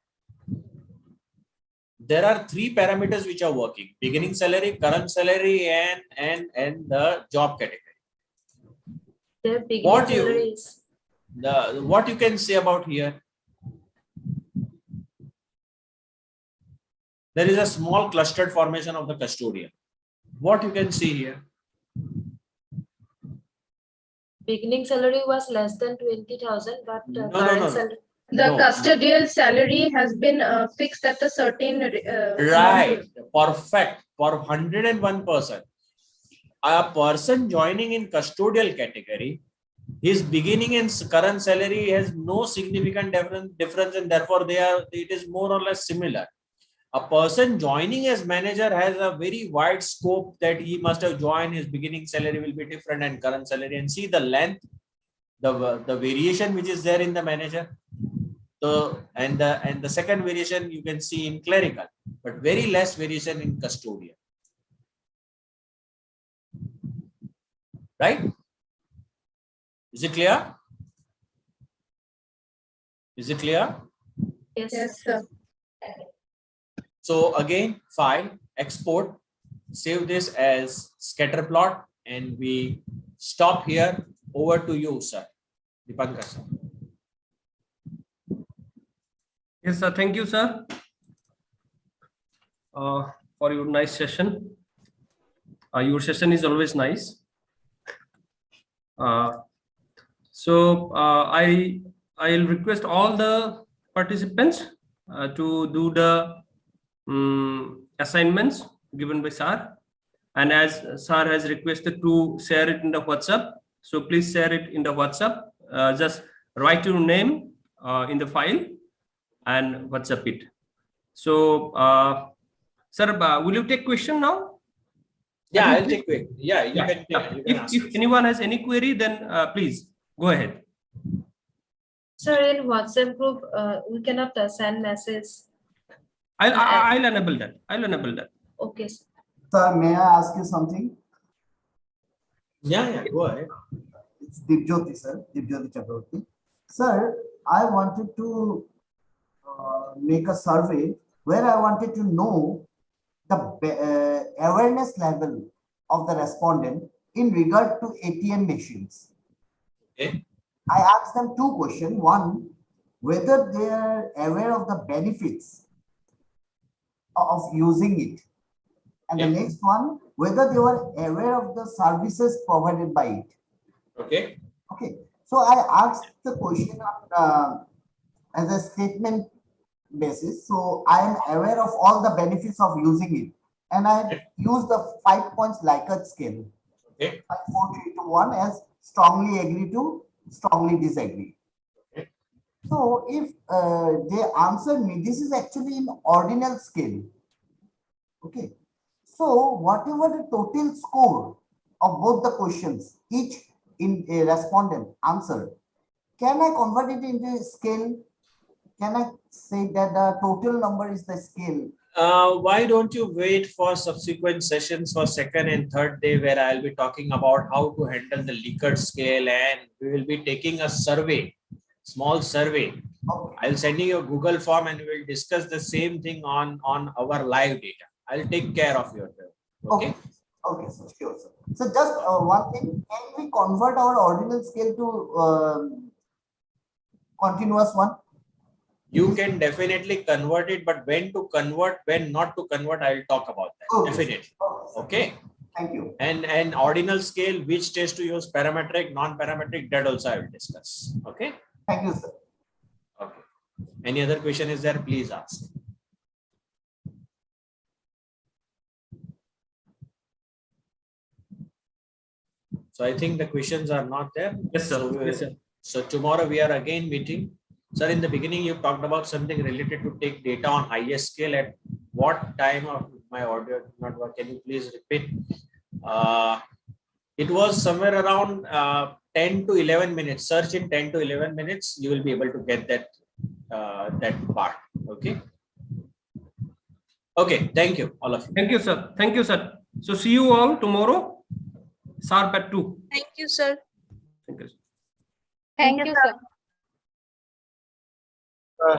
There are three parameters which are working: beginning salary, current salary, and the job category. Their beginning salary is what you can say about here? There is a small clustered formation of the custodian. What you can see here? beginning salary was less than 20,000, but No. salary. The custodial salary has been fixed at a certain right. Perfect. For 101%. A person joining in custodial category, his beginning and current salary has no significant difference, and therefore it is more or less similar. A person joining as manager has a very wide scope that he must have joined. His beginning salary will be different and current salary, and see the length, the variation which is there in the manager. So and the second variation you can see in clerical, but very less variation in custodian. Right? Is it clear? Is it clear? Yes, sir. So again, file, export, save this as scatter plot, and we stop here. Over to you, sir. Dipankar sir. Yes, sir. Thank you, sir, for your nice session. Your session is always nice. So I'll request all the participants to do the assignments given by sir, and as sir has requested to share it in the WhatsApp, so please share it in the WhatsApp. Just write your name in the file and WhatsApp it. So sir, will you take question now? Yeah, I'll take it. Yeah, you can if anyone has any query, then please go ahead. Sir, in WhatsApp group, we cannot send message. I'll enable that. Okay. Sir, may I ask you something? Yeah, go ahead. It's Dibjyoti, sir. Dibjyoti Chakravarti. Sir, I wanted to make a survey where I wanted to know the awareness level of the respondent in regard to ATM machines. Okay. I asked them two questions. One, whether they are aware of the benefits of using it. And the next one, whether they were aware of the services provided by it. Okay. Okay. So I asked the question on as a statement basis. So I am aware of all the benefits of using it. And I use the 5 points Likert scale. Okay. 5, 4, 3, 2, 1 as strongly agree to strongly disagree. Okay. So if they answer me, this is actually in ordinal scale. Okay. So whatever the total score of both the questions, each in a respondent answer, can I convert it into a scale? Can I say that the total number is the scale? Why don't you wait for subsequent sessions for second and third day where I'll be talking about how to handle the Likert scale, and we will be taking a survey, small survey. Okay. I'll send you a Google form and we'll discuss the same thing on our live data. I'll take care of your. Okay. Okay, so sure, sir. So just one thing, can we convert our ordinal scale to continuous one? You can definitely convert it, but when to convert, when not to convert, I'll talk about that. Okay. Definitely. Okay. Thank you. And ordinal scale, which test to use, parametric, non-parametric, that also I will discuss. Okay. Thank you, sir. Okay. Any other question is there? Please ask. So I think the questions are not there. Yes, sir. So, Yes, sir. So tomorrow we are again meeting. Sir, in the beginning, you talked about something related to take data on highest scale. At what time of my audio did not work? Can you please repeat? It was somewhere around 10 to 11 minutes. Search in 10 to 11 minutes. You will be able to get that that part. Okay. Okay. Thank you, all of you. Thank you, sir. Thank you, sir. So see you all tomorrow, sharp at 2. Thank you, sir. Thank you. Thank you, sir.